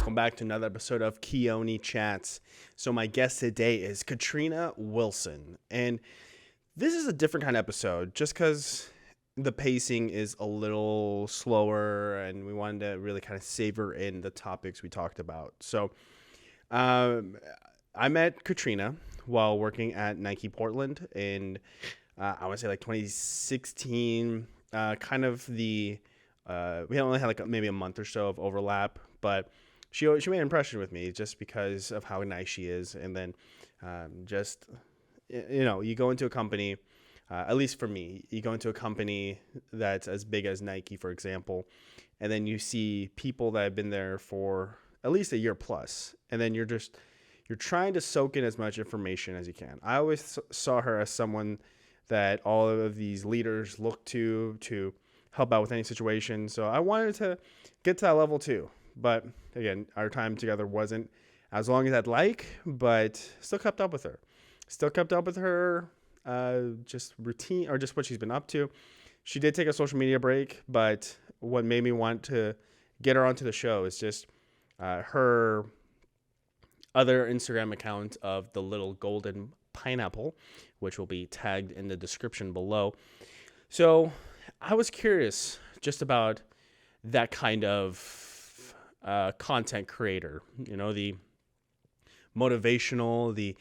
welcome back to another episode of Keoni Chats. So my guest today is Katrina Wilson, and this is a different kind of episode just because the pacing is a little slower and we wanted to really kind of savor in the topics we talked about. So I met Katrina while working at Nike Portland in, I want to say like 2016, we only had like maybe a month or so of overlap, but she made an impression with me just because of how nice she is. And then you go into a company, at least for me, you go into a company that's as big as Nike, for example, and then you see people that have been there for at least a year plus, and then you're trying to soak in as much information as you can. I always saw her as someone that all of these leaders look to help out with any situation. So I wanted to get to that level too. But again, our time together wasn't as long as I'd like, but still kept up with her. Just routine or just what she's been up to. She did take a social media break, but what made me want to get her onto the show is just her other Instagram account of the little golden pineapple, which will be tagged in the description below. So I was curious just about that kind of content creator, the motivational,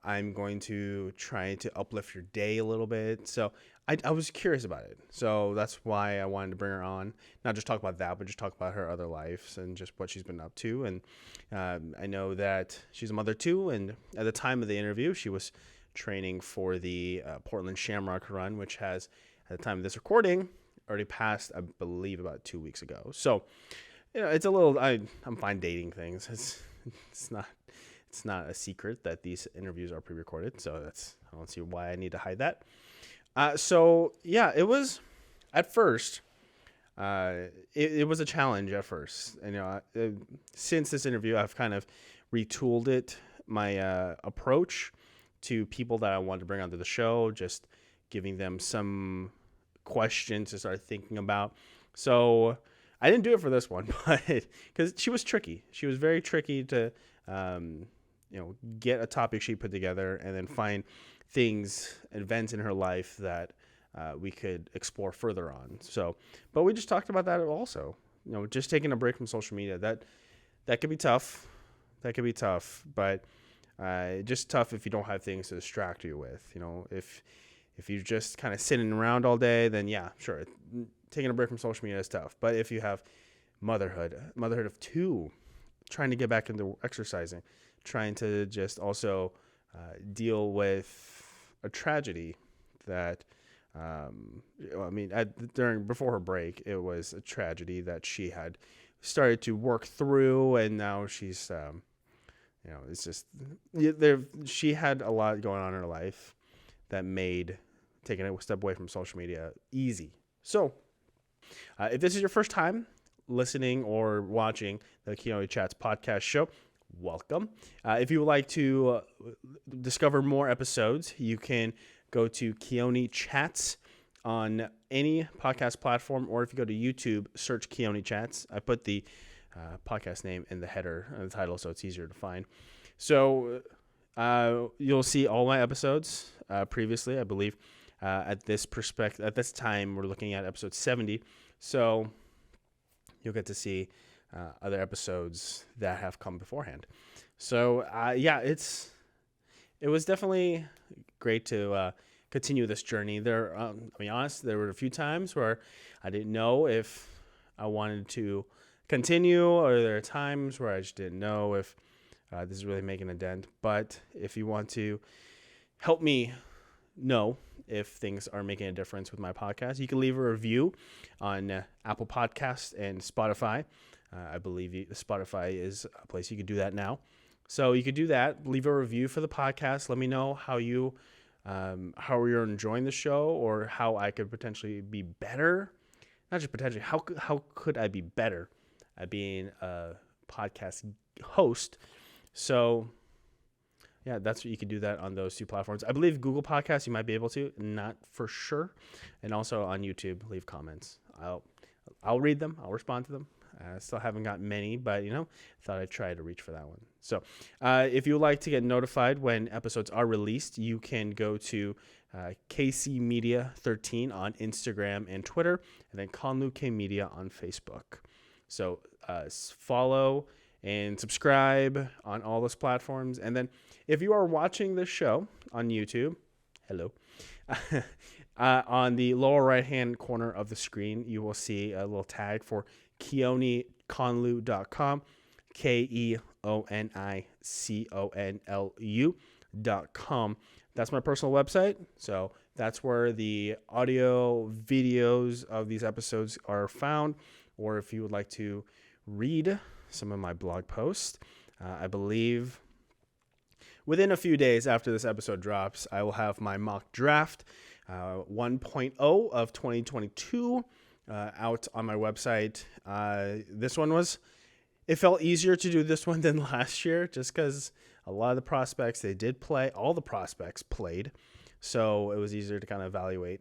I'm going to try to uplift your day a little bit. So I was curious about it. So that's why I wanted to bring her on, not just talk about that, but just talk about her other lives and just what she's been up to. And I know that she's a mother too. And at the time of the interview, she was training for the Portland Shamrock Run, which has, at the time of this recording, already passed, I believe, about 2 weeks ago. So, it's a little, I'm fine dating things. It's not a secret that these interviews are pre-recorded. So I don't see why I need to hide that. It was at first, it was a challenge at first. And, since this interview, I've kind of retooled my approach to people that I wanted to bring onto the show, just giving them some questions to start thinking about. So I didn't do it for this one, but because she was tricky. She was very tricky to, get a topic she put together and then find events in her life that we could explore further on. So, but we just talked about that also. Just taking a break from social media, that could be tough. But just tough if you don't have things to distract you with. If you're just kind of sitting around all day, then yeah, sure, taking a break from social media is tough. But if you have motherhood of two, trying to get back into exercising, trying to just also deal with a tragedy that, before her break, it was a tragedy that she had started to work through, and now she's, it's just, she had a lot going on in her life that made taking a step away from social media easy. So if this is your first time listening or watching the Keoni Chats podcast show, welcome. If you would like to discover more episodes, you can go to Keoni Chats on any podcast platform, or if you go to YouTube, search Keoni Chats. I put the podcast name in the header and the title, so it's easier to find. So you'll see all my episodes previously, I believe. At this time, we're looking at episode 70. So you'll get to see other episodes that have come beforehand. So it was definitely great to continue this journey. I'll be honest, there were a few times where I didn't know if I wanted to continue, or there are times where I just didn't know if this is really making a dent. But if you want to help me know if things are making a difference with my podcast, you can leave a review on Apple Podcasts and Spotify. I believe Spotify is a place you could do that now. So you could do that. Leave a review for the podcast. Let me know how you're enjoying the show, or how I could potentially be better. Not just potentially, how could I be better at being a podcast host? So yeah, that's what you can do that on those two platforms. I believe Google Podcasts, you might be able to, not for sure. And also on YouTube, leave comments. I'll read them. I'll respond to them. Still haven't got many, but thought I'd try to reach for that one. So if you would like to get notified when episodes are released, you can go to KC Media 13 on Instagram and Twitter, and then Conlu K Media on Facebook. So follow and subscribe on all those platforms. And then if you are watching this show on YouTube, hello. On the lower right-hand corner of the screen, you will see a little tag for KeoniConlu.com, KeoniConlu.com. That's my personal website. So that's where the audio videos of these episodes are found. Or if you would like to read some of my blog posts, I believe within a few days after this episode drops, I will have my mock draft 1.0 of 2022 out on my website. It felt easier to do this one than last year just because a lot of the prospects, all the prospects played. So it was easier to kind of evaluate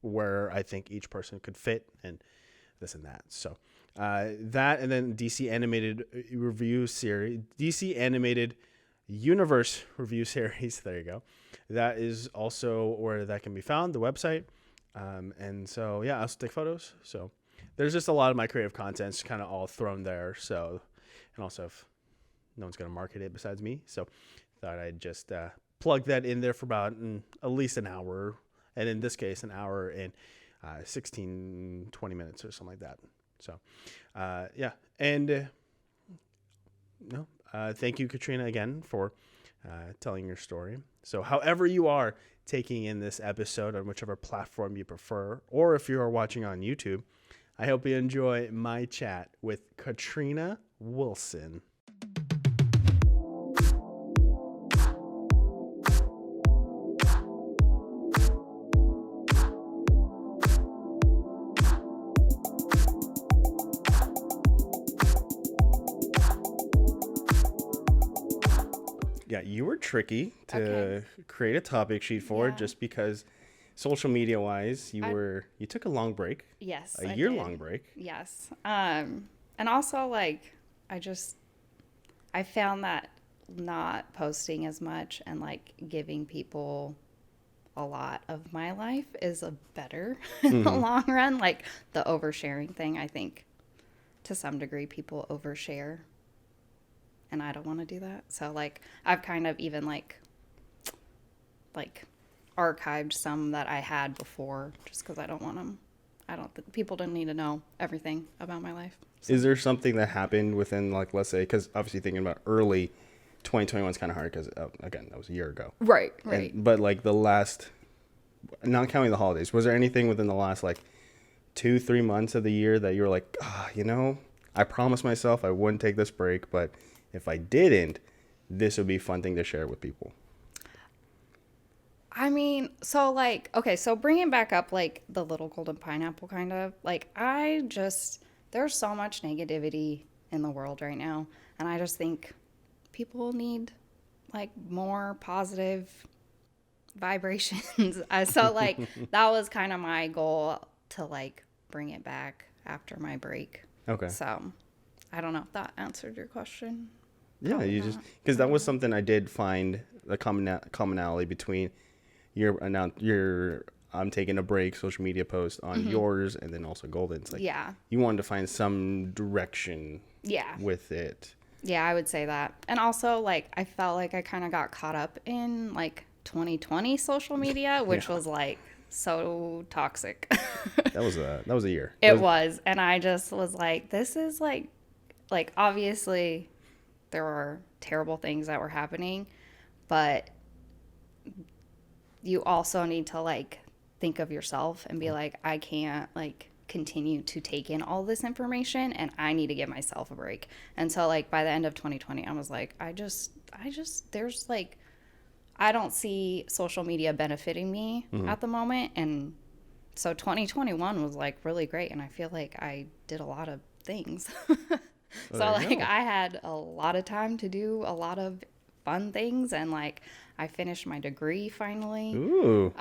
where I think each person could fit and this and that. So that, and then DC Animated Universe review series. There you go. That is also where that can be found, the website. And so, I also take photos. So there's just a lot of my creative content kind of all thrown there. So, and also if no one's going to market it besides me. So thought I'd just plug that in there for about at least an hour. And in this case, an hour and 16, 20 minutes or something like that. So, And thank you, Katrina, again for telling your story. So however you are taking in this episode on whichever platform you prefer, or if you are watching on YouTube, I hope you enjoy my chat with Katrina Wilson. Yeah, you were tricky to create a topic sheet for just because social media wise, you took a long break. Yes. A year-long break. Yes. And also I found that not posting as much and giving people a lot of my life is better in the long run. The oversharing thing, I think to some degree people overshare. And I don't want to do that. So, I've kind of even, archived some that I had before just because I don't want them. People don't need to know everything about my life. So. Is there something that happened within, let's say, because obviously thinking about early 2021 is kind of hard because, again, that was a year ago. Right. But, the last, not counting the holidays, was there anything within the last, 2-3 months of the year that you were like, I promised myself I wouldn't take this break, but if I didn't, this would be a fun thing to share with people. I mean, so so bringing back up the little golden pineapple kind of, there's so much negativity in the world right now. And I just think people need more positive vibrations. So that was kind of my goal to bring it back after my break. Okay. So I don't know if that answered your question. Yeah, because that was something I did find the commonality between your I'm taking a break social media post on yours and then also Golden's. You wanted to find some direction with it. Yeah, I would say that. And also I felt I kind of got caught up in 2020 social media, which was so toxic. That was a year. It was. And I just was this is obviously there were terrible things that were happening, but you also need to think of yourself and be I can't continue to take in all this information and I need to give myself a break. And so by the end of 2020, I was I don't see social media benefiting me at the moment. And so 2021 was like really great, and I feel like I did a lot of things. So like I had a lot of time to do a lot of fun things, and like I finished my degree finally. Ooh.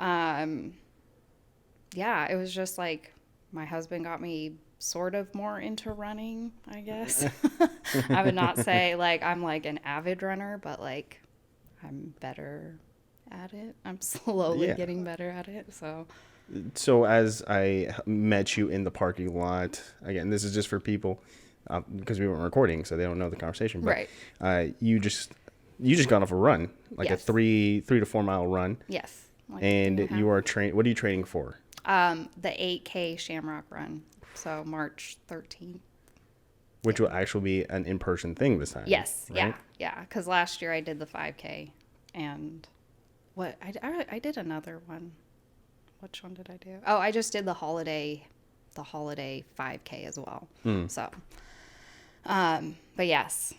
Yeah, it was just like my husband got me sort of more into running, I guess. I would not say like I'm like an avid runner, but like I'm better at it. I'm slowly Yeah. getting better at it. So, So as I met you in the parking lot, again, this is just for people because we weren't recording, so they don't know the conversation. But right. you just got off a run, like a Yes. 3 to 4 mile run, Yes. Like and 3.5. you are train. What are you training for? The 8K Shamrock Run. So March 13th. Which will actually be an in-person thing this time. Yes. right? Yeah. Yeah. Because last year I did the 5K, and what I did another one. Which one did I do? Oh, I just did the holiday 5K as well. So, but yes.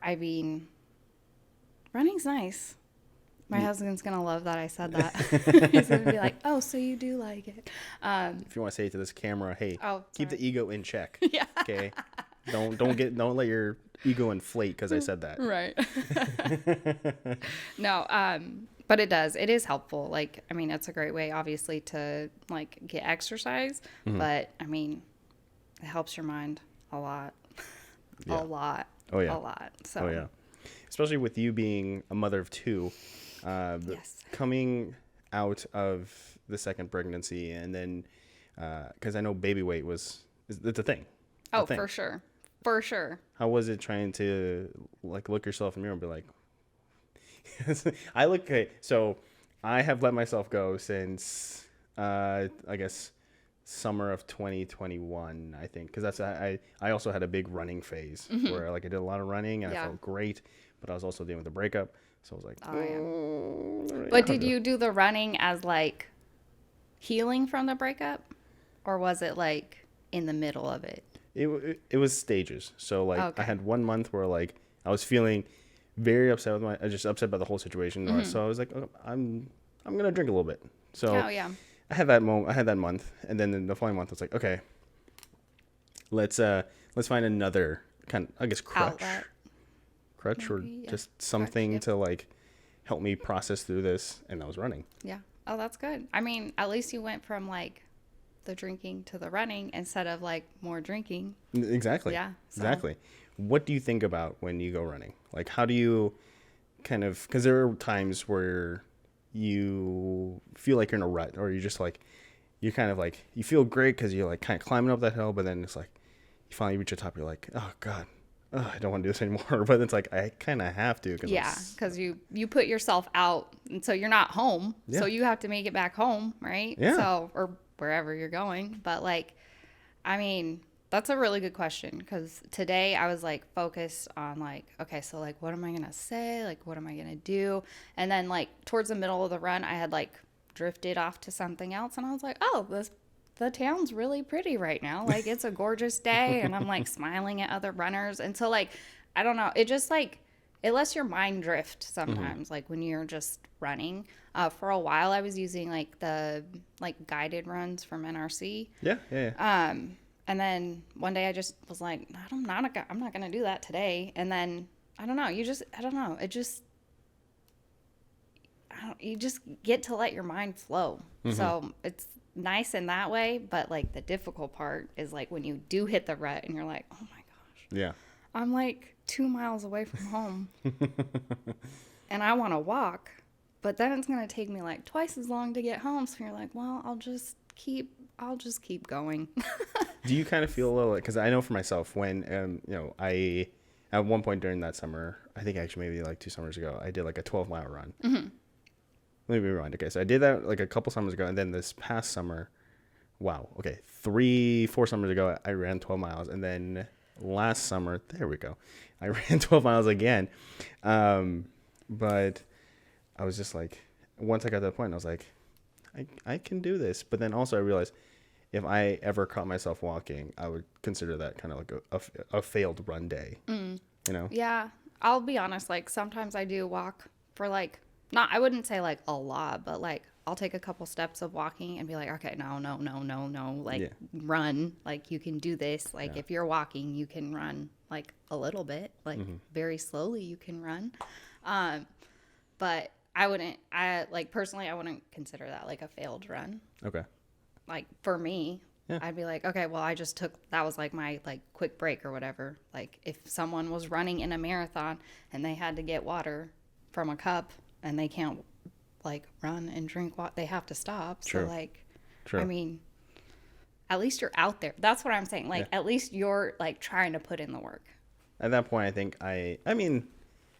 I mean, running's nice. My husband's gonna love that I said that. He's gonna be like, "Oh, so you do like it?" If you want to say to this camera, hey, Oh, keep the sorry. ego in check. Yeah. Okay. Don't let your ego inflate because I said that. Right. No, but it does. It is helpful. Like, I mean, it's a great way, obviously, to like get exercise. But I mean, it helps your mind a lot, Yeah. a lot, Oh, yeah. a lot. So, Oh yeah. Especially with you being a mother of two, yes, coming out of the second pregnancy, and then because I know baby weight it's a thing. oh, thing. for sure. How was it trying to like look yourself in the mirror and be like, so I have let myself go since I guess summer of 2021, I think, because I also had a big running phase where like I did a lot of running and I Yeah. felt great, but I was also dealing with a breakup, so I was like, Oh, yeah. "Oh, But did you do the running as like healing from the breakup, or was it like in the middle of it? it was stages. So like I Okay. had 1 month where like I was feeling very upset with just upset by the whole situation. So I was like, oh, I'm gonna drink a little bit. So Oh yeah. I had that moment. I had that month, and then the following month, I was like, okay, let's find another kind of, I guess, Outlet. or Maybe, yeah. just something yep. to like help me process through this. And I was running. Yeah. Oh, that's good. I mean, at least you went from like the drinking to the running instead of like more drinking. Exactly. Yeah, so- Exactly. What do you think about when you go running? Like, how do you kind of? Because there are times where you feel like you're in a rut, or you just like you kind of like you feel great because you're like kind of climbing up that hill, but then it's like you finally reach the top. You're like, oh god, I don't want to do this anymore. But it's like I kind of have to. Yeah, because you put yourself out, and so you're not home. Yeah. So you have to make it back home, right? Yeah. So or wherever you're going. But like, I mean, that's a really good question because today I was like focused on like, okay, so like, what am I gonna say? Like, what am I gonna do? And then like towards the middle of the run, I had like drifted off to something else, and I was like, oh, the town's really pretty right now. Like it's a gorgeous day, and I'm like smiling at other runners. And so like, I don't know, it just like it lets your mind drift sometimes. Like when you're just running. For a while, I was using like the like guided runs from NRC. Yeah. And then one day I just was like, I'm not gonna do that today. And then I don't know, you just get to let your mind flow. So it's nice in that way, but like the difficult part is like when you do hit the rut and you're like, oh my gosh, Yeah. I'm like 2 miles away from home and I want to walk, but then it's going to take me like twice as long to get home. So you're like, well, I'll just keep going. Do you kind of feel a little, because I know for myself when, I, at one point during that summer, I think actually maybe like 2 summers ago, I did like a 12-mile run. Let me rewind. Okay, so I did that like a couple summers ago, and then this past summer, wow, okay, 4 summers ago, I ran 12 miles, and then last summer, there we go, I ran 12 miles again. But I was just like, once I got to that point, I was like, I can do this. But then also I realized if I ever caught myself walking, I would consider that kind of like a failed run day. You know? Yeah, I'll be honest. Like sometimes I do walk for like I wouldn't say like a lot, but like I'll take a couple steps of walking and be like, okay, no, like Yeah. run. Like you can do this. Like Yeah. if you're walking, you can run like a little bit, like very slowly you can run. But I like personally, I wouldn't consider that like a failed run. Okay. Like for me, Yeah. I'd be like, okay, well, that was like my like quick break or whatever. Like if someone was running in a marathon and they had to get water from a cup and they can't like run and drink water, they have to stop. True. So like, True. I mean, at least you're out there. That's what I'm saying. Like, Yeah. at least you're like trying to put in the work. At that point, I think I mean,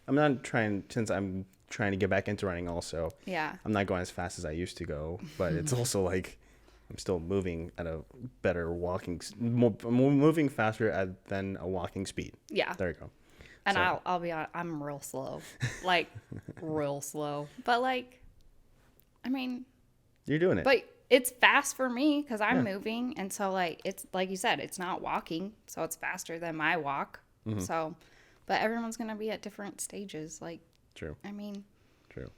I'm not trying, since I'm trying to get back into running also. Yeah. I'm not going as fast as I used to go, but it's also like I'm still moving at a better walking, moving faster than a walking speed. Yeah. There you go. And So- I'll be honest, I'm real slow. Like, real slow. But like, I mean, You're doing it. but it's fast for me because I'm Yeah. moving. And so, like, it's like you said, it's not walking. So it's faster than my walk. Mm-hmm. So, but everyone's going to be at different stages. Like, True. I mean, True.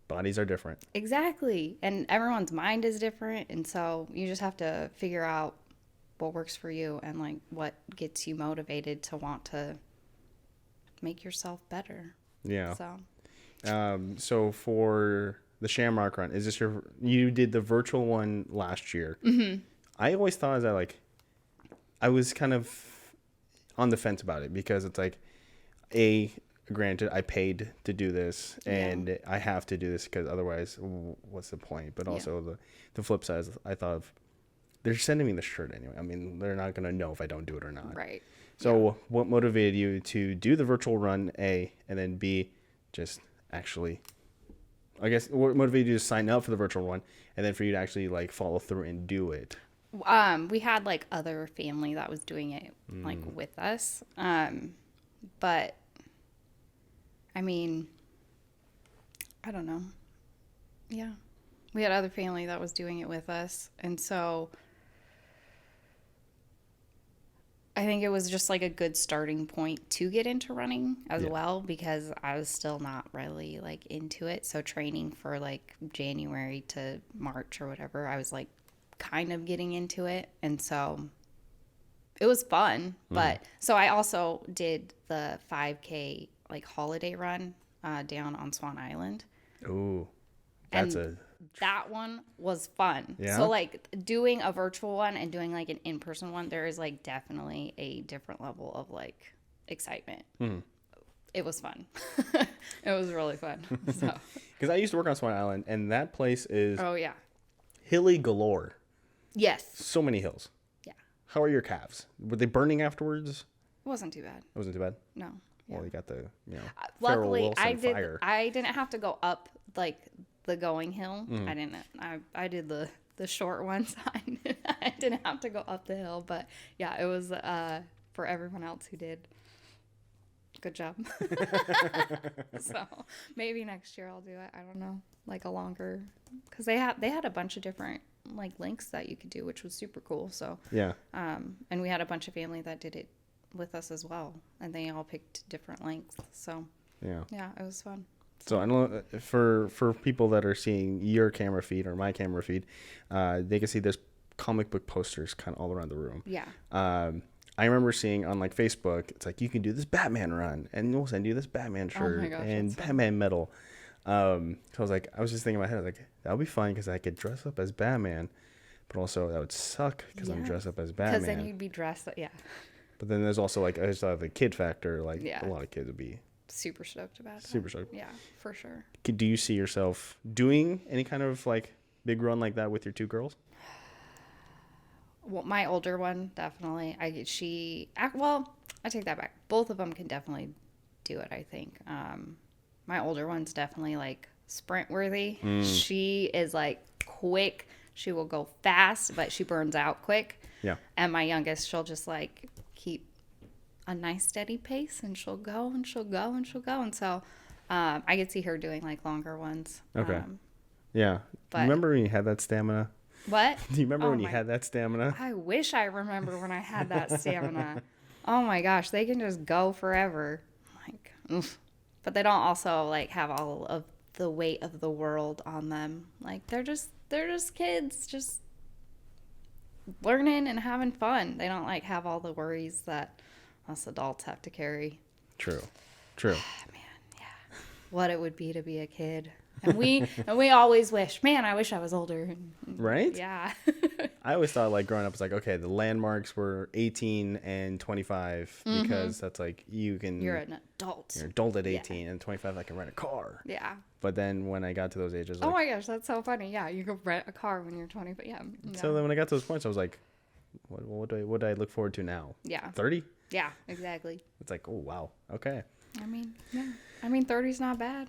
Bodies are different. exactly. And everyone's mind is different. And so you just have to figure out what works for you and like what gets you motivated to want to make yourself better. Yeah. So, So for the Shamrock Run, is this you did the virtual one last year? Mm-hmm. I always thought that like, I was kind of on the fence about it because it's like, granted, I paid to do this and I have to do this because otherwise, what's the point? But also the flip side is I thought of, they're sending me the shirt anyway. I mean, they're not going to know if I don't do it or not. right. So what motivated you to do the virtual run, A, and then B, just actually, I guess, what motivated you to sign up for the virtual run and then for you to actually like follow through and do it? We had like other family that was doing it like with us. But I mean, I don't know. Yeah. We had other family that was doing it with us. And so I think it was just like a good starting point to get into running as well because I was still not really like into it. So training for like January to March or whatever, I was like kind of getting into it. And so it was fun. But so I also did the 5K like holiday run down on Swan Island. Ooh, that's That one was fun. Yeah? So like doing a virtual one and doing like an in-person one, there is like definitely a different level of like excitement. It was fun. It was really fun. So, because I used to work on Swan Island and that place is oh yeah. hilly galore. Yes. So many hills. Yeah. How are your calves? Were they burning afterwards? It wasn't too bad. It wasn't too bad. No. Well, you got the Luckily, Wilson fire. I didn't have to go up like the going hill. I did the short ones. I didn't have to go up the hill, but yeah, it was for everyone else who did. Good job. So maybe next year I'll do it. I don't know, like a longer, because they had a bunch of different like links that you could do, which was super cool. So Yeah. and we had a bunch of family that did it with us as well, and they all picked different lengths. So Yeah. it was fun. So I know for people that are seeing your camera feed or my camera feed, they can see there's comic book posters kind of all around the room. Yeah. I remember seeing on like Facebook, it's like you can do this Batman run, and we'll send you this Batman shirt gosh, and that's fun. Batman medal. So I was just thinking in my head, I was like, that would be fun because I could dress up as Batman, but also that would suck because I'm Yeah. dressed up as Because Batman. then you'd be dressed. Yeah. But then there's also like I just have the kid factor. Like Yeah. a lot of kids would be Super stoked about that. super stoked. Yeah, for sure. Do you see yourself doing any kind of like big run like that with your two girls? Well, my older one definitely. I take that back. Both of them can definitely do it. I think. My older one's definitely like sprint worthy. She is like quick. She will go fast, but she burns out quick. Yeah. And my youngest, she'll just like keep a nice steady pace, and she'll go and she'll go and she'll go. And so, I could see her doing like longer ones. Okay. Yeah. but- Remember when you had that stamina? What? Do you remember Oh when you my- had that stamina? I wish I remember when I had that stamina. Oh my gosh, they can just go forever. Like, oof. But they don't also like have all of the weight of the world on them. Like they're just kids, just learning and having fun. They don't like have all the worries that us adults have to carry. True. Man, yeah. What it would be to be a kid And we always wish, man, I wish I was older. Right? Yeah. I always thought like growing up, it's like, okay, the landmarks were 18 and 25 because that's like you can, You're an adult. you're an adult at 18 and 25, I can rent a car. Yeah. But then when I got to those ages, Oh like, my gosh, that's so funny. Yeah, you could rent a car when you're 20, but yeah. so then when I got to those points, I was like, what do I look forward to now? Yeah. 30? Yeah, exactly. It's like, oh, wow. Okay. I mean, yeah. I mean, 30's not bad.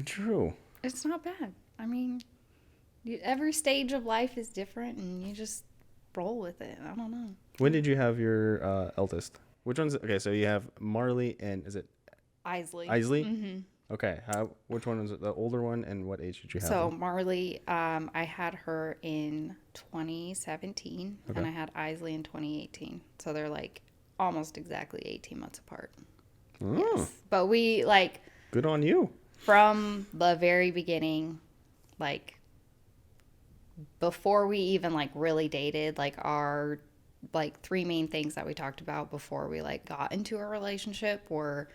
True. It's not bad. I mean, every stage of life is different, and you just roll with it. I don't know. When did you have your eldest? Which one's okay? So you have Marley and is it Isley. Isley? Okay. Which one was it? The older one, and what age did you have? So them? Marley, I had her in 2017, and I had Isley in 2018. So they're like almost exactly 18 months apart. Oh, Yes. But we like good on you. from the very beginning, like before we even like really dated, like our like three main things that we talked about before we like got into a relationship were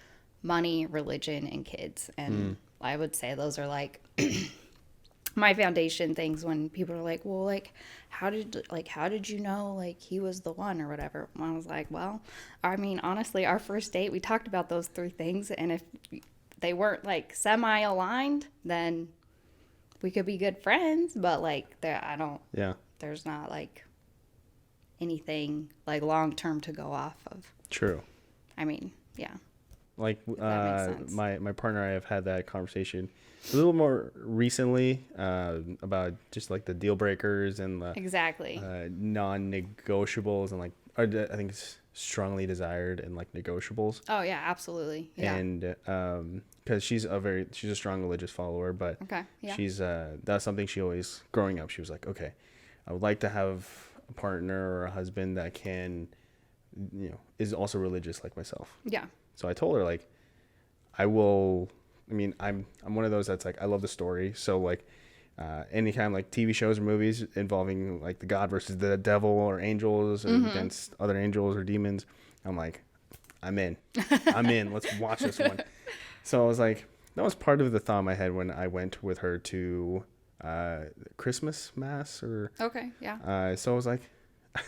money, religion, and kids. And I would say those are like my foundation things when people are like, well, like how did you know like he was the one or whatever. And I was like, well, I mean, honestly, our first date we talked about those three things, and if they weren't like semi aligned, then we could be good friends, but like Yeah. there's not like anything like long term to go off of. True. I mean, yeah. Like that makes sense. my partner and I have had that conversation a little more recently about just like the deal breakers and the Exactly. non-negotiables and like I think it's strongly desired and like negotiables. Oh yeah, absolutely. Yeah. And because she's a strong religious follower, but Okay. Yeah. she's that's something she always growing up she was like, okay, I would like to have a partner or a husband that can, is also religious like myself. Yeah. So I told her like, I'm one of those that's like I love the story. So like, anytime like TV shows or movies involving like the God versus the devil or angels or against other angels or demons, I'm like, I'm in. Let's watch this one. So I was like, that was part of the thought in my head when I went with her to Christmas mass or. Okay. Yeah. So I was like,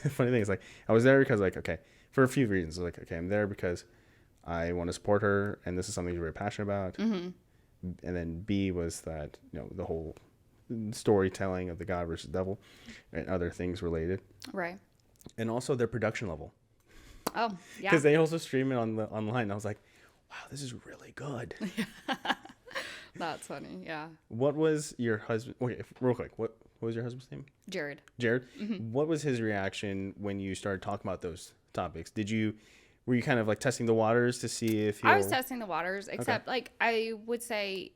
funny thing is like I was there because like okay for a few reasons like okay I'm there because I want to support her and this is something she's very passionate about, and then B was that the whole storytelling of the God versus devil and other things related, Right. and also their production level Oh yeah. because they also stream it online. And I was like, wow, this is really good. That's funny. Yeah. What was your husband? Okay, real quick, what was your husband's name? Jared. Jared. What was his reaction when you started talking about those topics? Were you kind of like testing the waters to see if I was testing the waters, except like I would say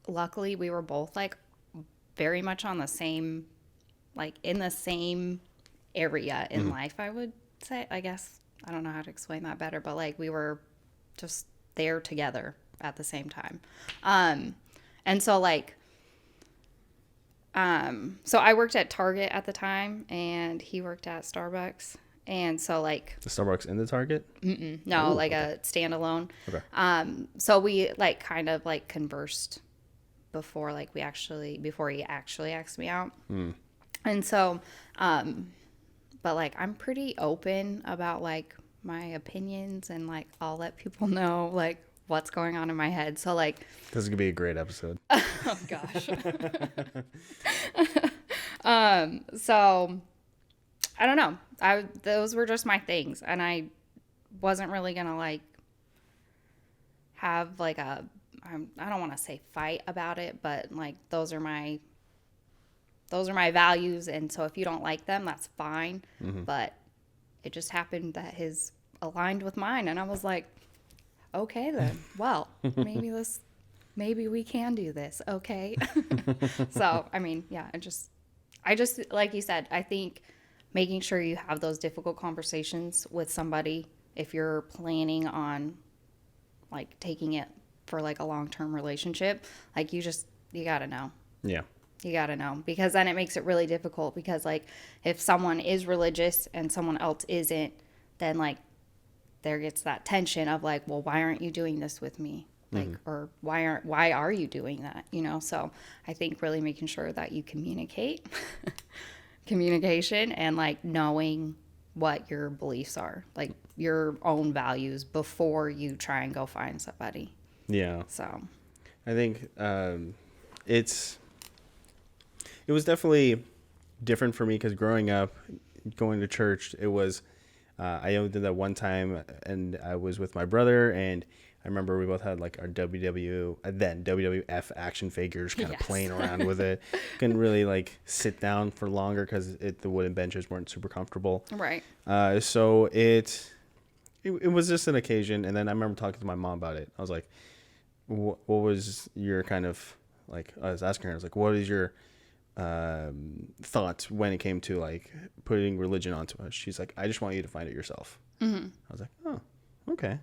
luckily we were both like very much on the same, like in the same area in life, I would say. I guess I don't know how to explain that better, but like we were just there together at the same time. And so like so I worked at Target at the time and he worked at Starbucks. And so like the Starbucks in the Target? no, Ooh, like a standalone. Okay. So we like kind of like conversed before he actually asked me out. And so but like I'm pretty open about like my opinions and like I'll let people know like what's going on in my head. So like This is gonna be a great episode. oh gosh. So I don't know. Those were just my things, and I wasn't really gonna like have like I don't want to say fight about it, but like those are my values, and so if you don't like them, that's fine. But it just happened that his aligned with mine, and I was like, okay then. Well, maybe we can do this. Okay. So I mean, yeah, I just like you said, I think making sure you have those difficult conversations with somebody if you're planning on like taking it for like a long-term relationship, like you gotta know. Yeah. You gotta know, because then it makes it really difficult, because like if someone is religious and someone else isn't, then like there gets that tension of like, well, why aren't you doing this with me? Like, or why are you doing that? You know, so I think really making sure that you communicate, communication, and like knowing what your beliefs are, like your own values before you try and go find somebody. Yeah. So I think it's it was definitely different for me because growing up, going to church, it was I only did that one time, and I was with my brother, and I remember we both had like our WWF action figures, kind of Yes. playing around with it. Couldn't really like sit down for longer because the wooden benches weren't super comfortable. right. So it was just an occasion, and then I remember talking to my mom about it. I was like, what was your kind of like? I was asking her, I was like, what is your thoughts when it came to like putting religion onto us? She's like, I just want you to find it yourself. I was like, oh, okay.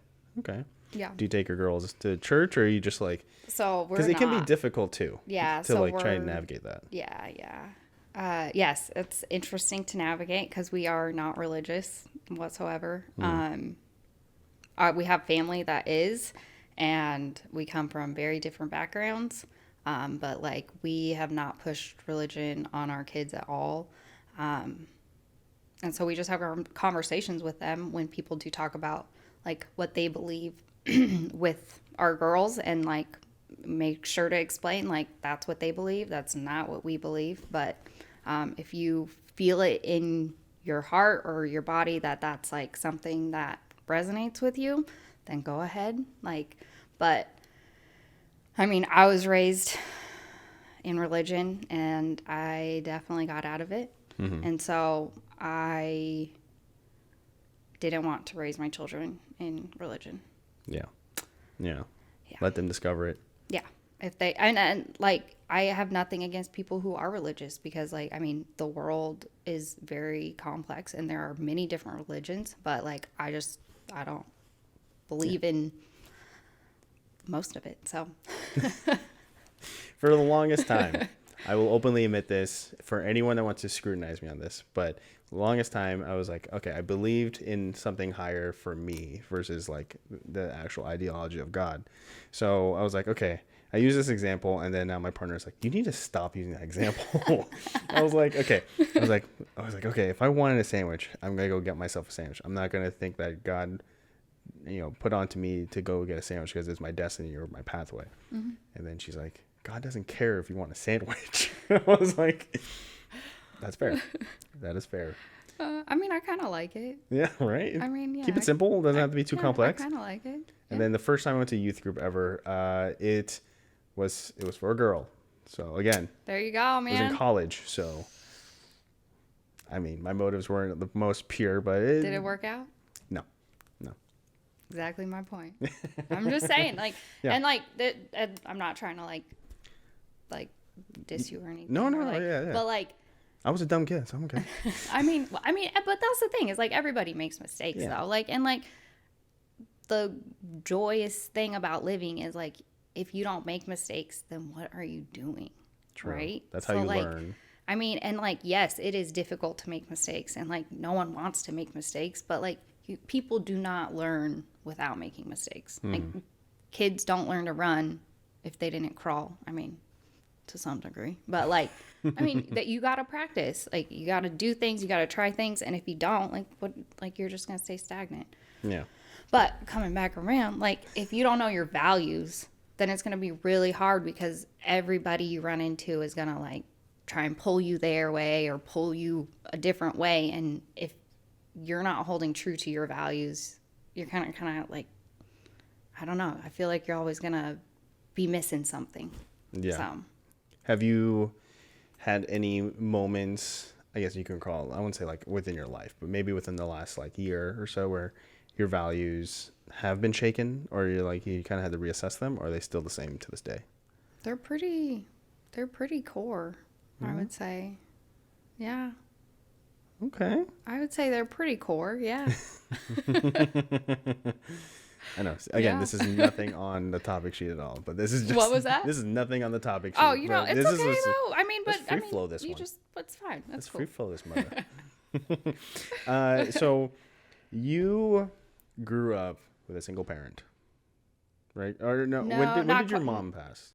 Yeah. Do you take your girls to church, or are you just like, So we're because it can be not- difficult too, Yeah. to so like try and we're- navigate that. Yeah. Yes, it's interesting to navigate because we are not religious whatsoever. We have family that is, and we come from very different backgrounds. But like we have not pushed religion on our kids at all. And so we just have our conversations with them when people do talk about like what they believe with our girls, and like make sure to explain like that's what they believe, that's not what we believe. But if you feel it in your heart or your body that that's like something that resonates with you, then go ahead. Like, but I mean, I was raised in religion and I definitely got out of it. And so I didn't want to raise my children in religion. Yeah. Yeah. Let them discover it. Yeah. If they, and like, I have nothing against people who are religious because, like, I mean, the world is very complex and there are many different religions, but like, I don't believe in most of it. So, For the longest time, I will openly admit this for anyone that wants to scrutinize me on this, but the longest time I was like, okay, I believed in something higher for me versus like the actual ideology of God. So I was like, okay, I use this example, and then now my partner's like, you need to stop using that example. I was like, okay. I was like, okay, if I wanted a sandwich, I'm gonna go get myself a sandwich. I'm not gonna think that God, put onto me to go get a sandwich because it's my destiny or my pathway. And then she's like, God doesn't care if you want a sandwich. I was like, that's fair. That is fair. I mean, I kind of like it. Yeah, right? I mean, yeah. Keep it simple. Doesn't have to be too complex. I kind of like it. And then the first time I went to youth group ever, it was for a girl. So again, There you go, I was man. in college. So, I mean, my motives weren't the most pure, but Did it work out? No. Exactly my point. I'm just saying, like, Yeah. and like, I'm not trying to like diss you or anything. No, or, like, yeah. But like, I was a dumb kid, so I'm okay. I mean, but that's the thing is like everybody makes mistakes Yeah. though. Like, and like the joyous thing about living is like if you don't make mistakes, then what are you doing? True. Right? That's how So, you like, learn. I mean, and like, yes, it is difficult to make mistakes, and like no one wants to make mistakes, but like people do not learn without making mistakes. Like kids don't learn to run if they didn't crawl. I mean, to some degree, but like, I mean, that you got to practice. Like, you got to do things, you got to try things, and if you don't, like, what, like, you're just gonna stay stagnant. Yeah. But coming back around, like, if you don't know your values, then it's gonna be really hard because everybody you run into is gonna like try and pull you their way or pull you a different way, and if you're not holding true to your values, you're kind of like, I don't know. I feel like you're always gonna be missing something. Yeah. So. Have you had any moments, I guess you can call, I wouldn't say like within your life, but maybe within the last like year or so where your values have been shaken, or you kind of had to reassess them, or are they still the same to this day? They're pretty core, I would say. Yeah. Okay. I would say they're pretty core, yeah. I know. Again, Yeah. this is nothing on the topic sheet at all, but this is just. What was that? This is nothing on the topic sheet. Oh, you know, but it's this okay is though. I mean, but let's I free mean, flow this you one. just, it's fine. That's Let's cool. free flow this mother. So, you grew up with a single parent, right? Or no, No, when not did your quite. mom pass?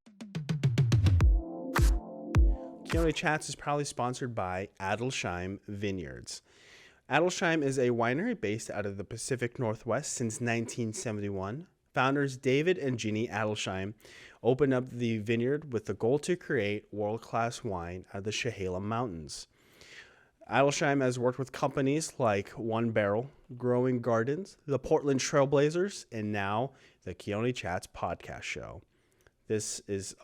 Keoni Chats is proudly sponsored by Adelsheim Vineyards. Adelsheim is a winery based out of the Pacific Northwest since 1971. Founders David and Jeannie Adelsheim opened up the vineyard with the goal to create world-class wine out of the Chehalem Mountains. Adelsheim has worked with companies like One Barrel, Growing Gardens, the Portland Trailblazers, and now the Keoni Chats podcast show. This is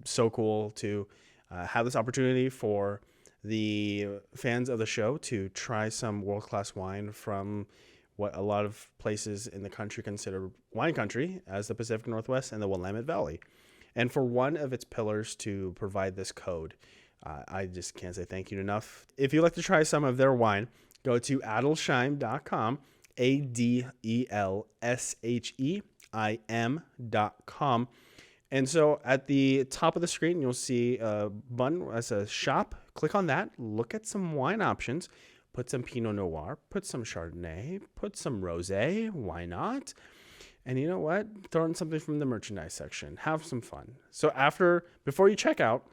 so cool to have this opportunity for the fans of the show to try some world-class wine from what a lot of places in the country consider wine country as the Pacific Northwest and the Willamette Valley. And for one of its pillars to provide this code, I just can't say thank you enough. If you'd like to try some of their wine, go to adelsheim.com, ADELSHEIM.com. And so at the top of the screen, you'll see a button that says shop. Click on that. Look at some wine options. Put some Pinot Noir. Put some Chardonnay. Put some Rosé. Why not? And you know what? Throw in something from the merchandise section. Have some fun. So before you check out,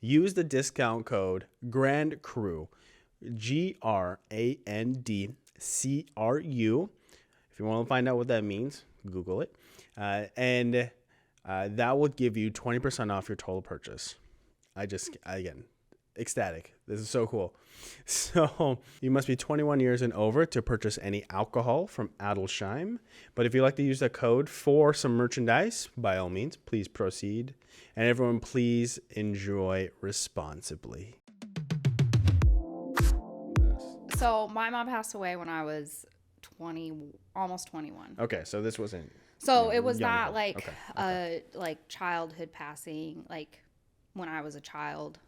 use the discount code Grand Cru, GRANDCRU. If you want to find out what that means, Google it. And that will give you 20% off your total purchase. Again, ecstatic. This is so cool. So you must be 21 years and over to purchase any alcohol from Adelsheim. But if you'd like to use the code for some merchandise, by all means, please proceed. And everyone, please enjoy responsibly. So my mom passed away when I was 20, almost 21. Okay, so this wasn't... So it was young not adult. like Okay. like childhood passing, like when I was a child.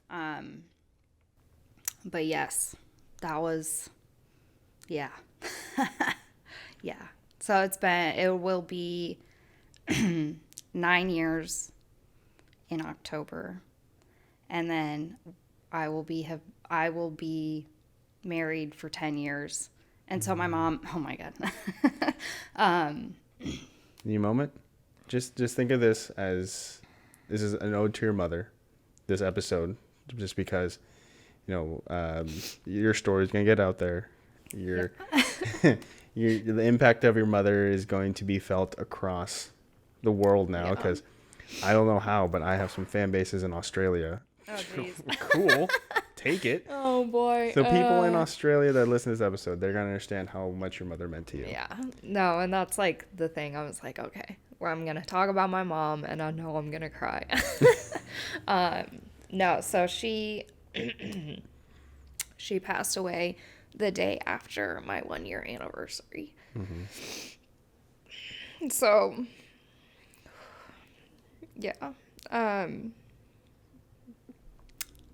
But yes, that was, yeah. Yeah. So it will be 9 years in October. And then I will be married for 10 years. And so my mom, oh my God. New moment. Just think of this as this is an ode to your mother. This episode, just because, your story is gonna get out there. The impact of your mother is going to be felt across the world now. Because I don't know how, but I have some fan bases in Australia. Oh jeez. Cool. Take it. Oh boy. So people in Australia that listen to this episode, they're gonna understand how much your mother meant to you. Yeah. No, and that's like the thing. I was like, okay, where I'm gonna talk about my mom, and I know I'm gonna cry. No, so she passed away the day after my 1 year anniversary. Mm-hmm. So, yeah.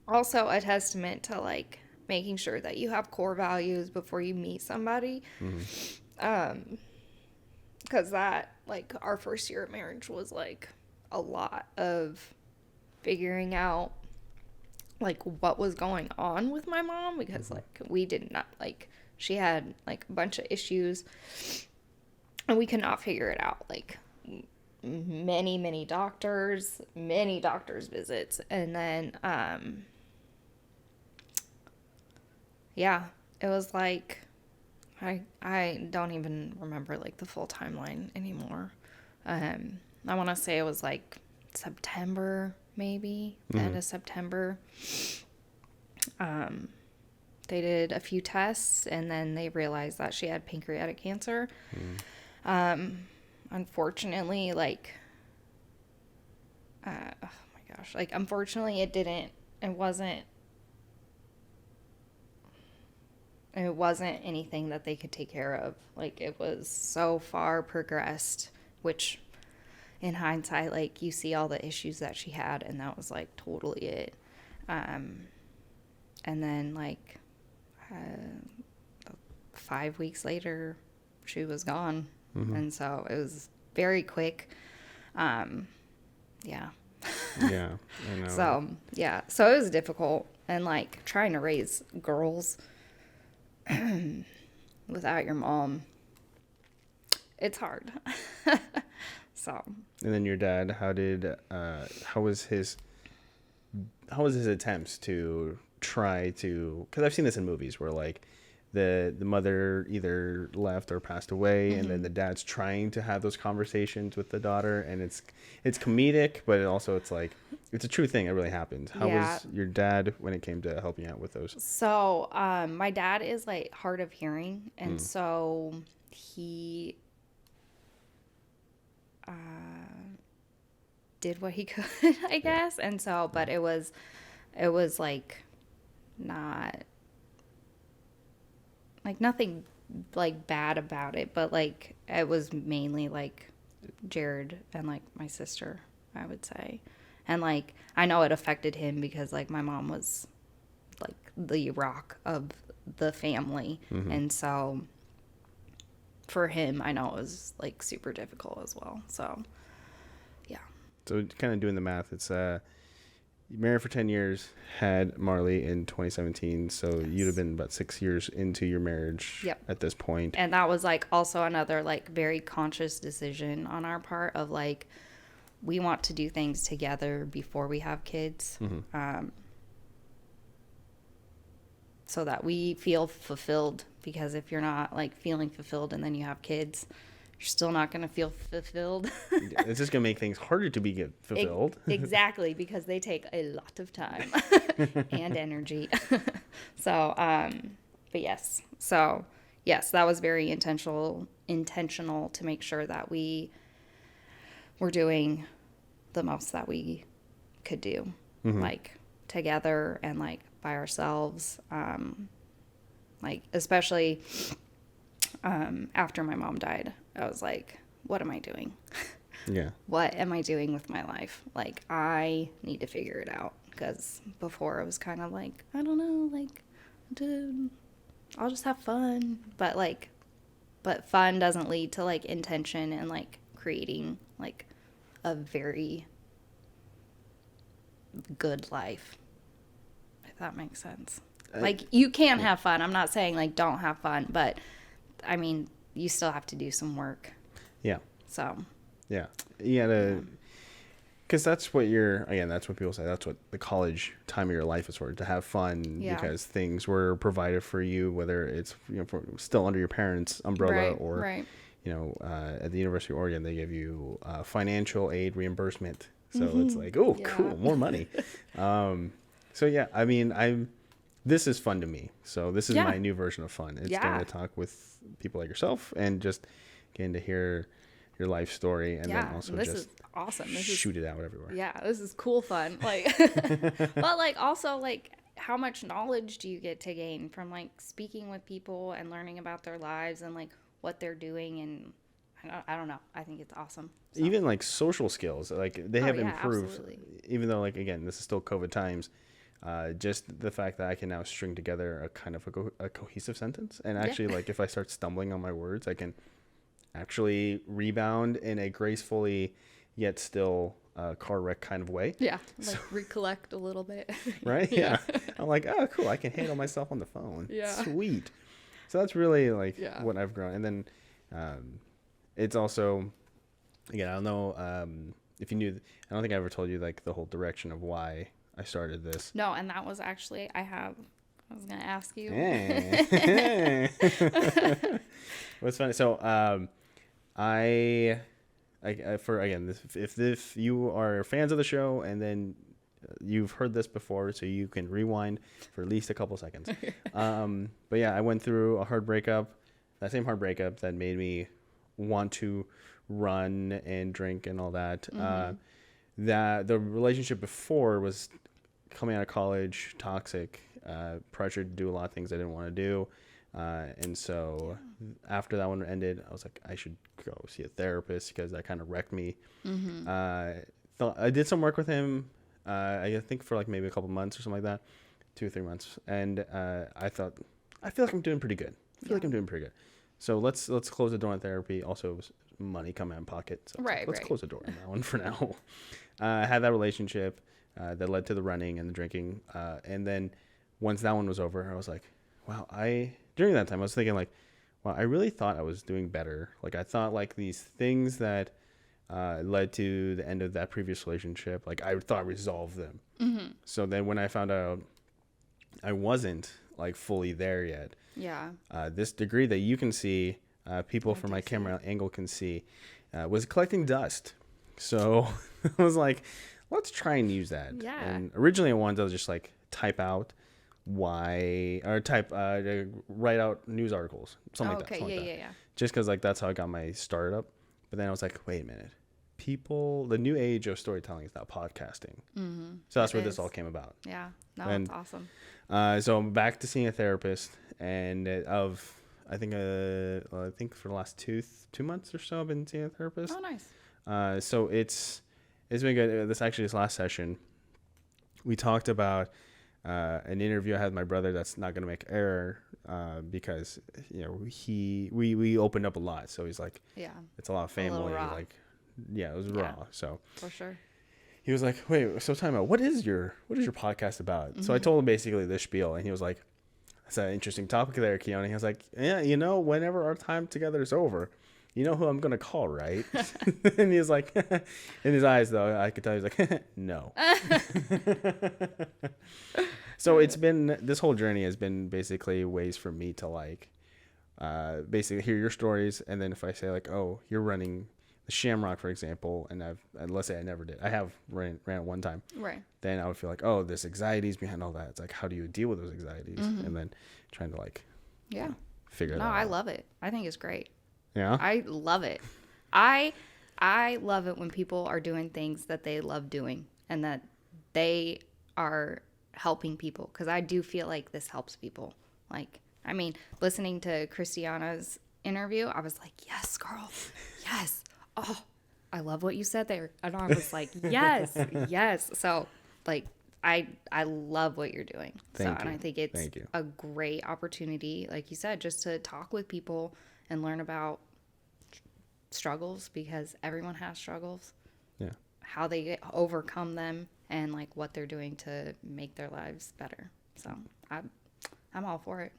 Also a testament to like making sure that you have core values before you meet somebody. Mm-hmm. Because that, like, our first year of marriage was like a lot of figuring out like what was going on with my mom, because like we did not, like, she had like a bunch of issues and we could not figure it out. Like many doctors visits, and then yeah, it was like I don't even remember like the full timeline anymore. I want to say it was like September, maybe end of September. They did a few tests and then they realized that she had pancreatic cancer. Unfortunately, like, oh my gosh, like, unfortunately it wasn't anything that they could take care of. Like, it was so far progressed, which in hindsight, like, you see all the issues that she had, and that was like totally it. And then like 5 weeks later she was gone. And so it was very quick. Yeah. Yeah. I know. So yeah, so it was difficult, and like trying to raise girls without your mom, it's hard. So And then your dad, how was his attempts to try to, because I've seen this in movies where like the mother either left or passed away, and then the dad's trying to have those conversations with the daughter, and it's comedic, but it's like it's a true thing. It really happened. How was your dad when it came to helping out with those? So, my dad is like hard of hearing, and so he did what he could, I guess. And so, but it was like not like nothing like bad about it, but like it was mainly like Jared and like my sister, I would say. And like I know it affected him because like my mom was like the rock of the family. And so for him, I know it was like super difficult as well. So yeah. So kind of doing the math, it's married for 10 years, had Marley in 2017, so you'd have been about 6 years into your marriage at this point. And that was like also another like very conscious decision on our part of like we want to do things together before we have kids. So that we feel fulfilled, because if you're not like feeling fulfilled and then you have kids, you're still not going to feel fulfilled. It's just going to make things harder to get fulfilled. Exactly, because they take a lot of time and energy. So, but yes. So, yes, that was very intentional to make sure that we were doing the most that we could do, like together and like by ourselves. Like, especially after my mom died, I was like, what am I doing? Yeah. What am I doing with my life? Like, I need to figure it out. Because before it was kind of like, I don't know, like, dude, I'll just have fun. But fun doesn't lead to like intention and like creating like a very good life. If that makes sense. Like, you can have fun. I'm not saying like don't have fun, but I mean, you still have to do some work. Yeah. So. Yeah. You gotta, because that's what that's what people say. That's what the college time of your life is for, to have fun, because things were provided for you, whether it's, still under your parents' umbrella or, at the University of Oregon, they give you financial aid reimbursement. So it's like, oh, cool, more money. So yeah, I mean, this is fun to me. So this is my new version of fun. It's getting to talk with people like yourself and just getting to hear your life story, and then also this just is awesome. Shoot it out everywhere. Yeah, this is cool fun. Like, but like also like how much knowledge do you get to gain from like speaking with people and learning about their lives and like what they're doing, and I don't know. I think it's awesome. So. Even like social skills, like they have improved. Absolutely. Even though like again, this is still COVID times. Just the fact that I can now string together a kind of a cohesive sentence, and actually like if I start stumbling on my words, I can actually rebound in a gracefully yet still car wreck kind of way. Yeah, like recollect a little bit. Right? Yeah. I'm like, oh, cool. I can handle myself on the phone. Yeah. Sweet. So that's really like what I've grown. And then it's also, again, I don't know if you knew, I don't think I ever told you like the whole direction of why I started this. No, and that was actually, I was going to ask you. What's funny? So, I for again, if you are fans of the show and then you've heard this before, so you can rewind for at least a couple seconds. But yeah, I went through a hard breakup, that same hard breakup that made me want to run and drink and all that. That the relationship before was coming out of college, toxic, pressured to do a lot of things I didn't want to do. And so after that one ended, I was like, I should go see a therapist because that kind of wrecked me. Thought I did some work with him, I think for like maybe a couple months or something like that, 2 or 3 months. And I thought, I feel like I'm doing pretty good. So let's close the door on therapy. Also, it was money coming out of pocket. So let's close the door on that one for now. I had that relationship that led to the running and the drinking. And then once that one was over, I was like, wow, during that time, I was thinking like, wow, I really thought I was doing better. Like I thought like these things that led to the end of that previous relationship. Like I thought I resolved them. So then when I found out I wasn't like fully there yet, Yeah. this degree that you can see, people I from do my see camera angle can see, was collecting dust. So I was like, let's try and use that. Yeah. And originally I wanted to just like type out write out news articles, something like that. Okay. Something like that. Yeah. Just because like that's how I got my start up. But then I was like, wait a minute, the new age of storytelling is now podcasting. So that's It where this is. all came about. Yeah. No, And- it's awesome. So I'm back to seeing a therapist, and I think for the last two months or so I've been seeing a therapist. Oh, nice. So it's been good. This last session, we talked about an interview I had with my brother that's not going to make air because we opened up a lot. So he's like, Yeah, it's a lot of little family. raw. Like, yeah, it was Yeah. raw. So for sure. he was like, wait, so time out. What is your podcast about? So I told him basically this spiel, and he was like, that's an interesting topic there, Keoni. He was like, yeah, whenever our time together is over, you know who I'm going to call, right? And he was like, in his eyes, though, I could tell he was like, no. So this whole journey has been basically ways for me to like, basically hear your stories. And then if I say like, oh, you're running the Shamrock, for example, and let's say I never did. I have ran it one time. Right. Then I would feel like, oh, there's anxieties behind all that. It's like, how do you deal with those anxieties? And then trying to like Yeah. figure that No, out. I love it. I think it's great. Yeah. I love it. I love it when people are doing things that they love doing and that they are helping people, because I do feel like this helps people. Like, I mean, listening to Christiana's interview, I was like, yes, girl, yes. Oh, I love what you said there. And I was like, yes, yes. So, like, I love what you're doing. Thank And you. I think it's Thank you. a great opportunity, like you said, just to talk with people and learn about struggles, because everyone has struggles, Yeah. how they overcome them, and like what they're doing to make their lives better. So I'm all for it.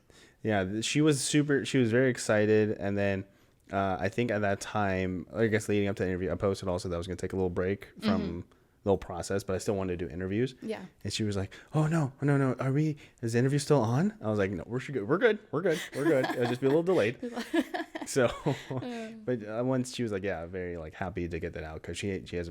Yeah. She was very excited. And then I think at that time, I guess leading up to the interview, I posted also that I was going to take a little break from the whole process, but I still wanted to do interviews. Yeah. And she was like, "Oh no! Is the interview still on?" I was like, "No, we're good. It'll just be a little delayed." So, but once she was like, "Yeah, very like happy to get that out," because she has she's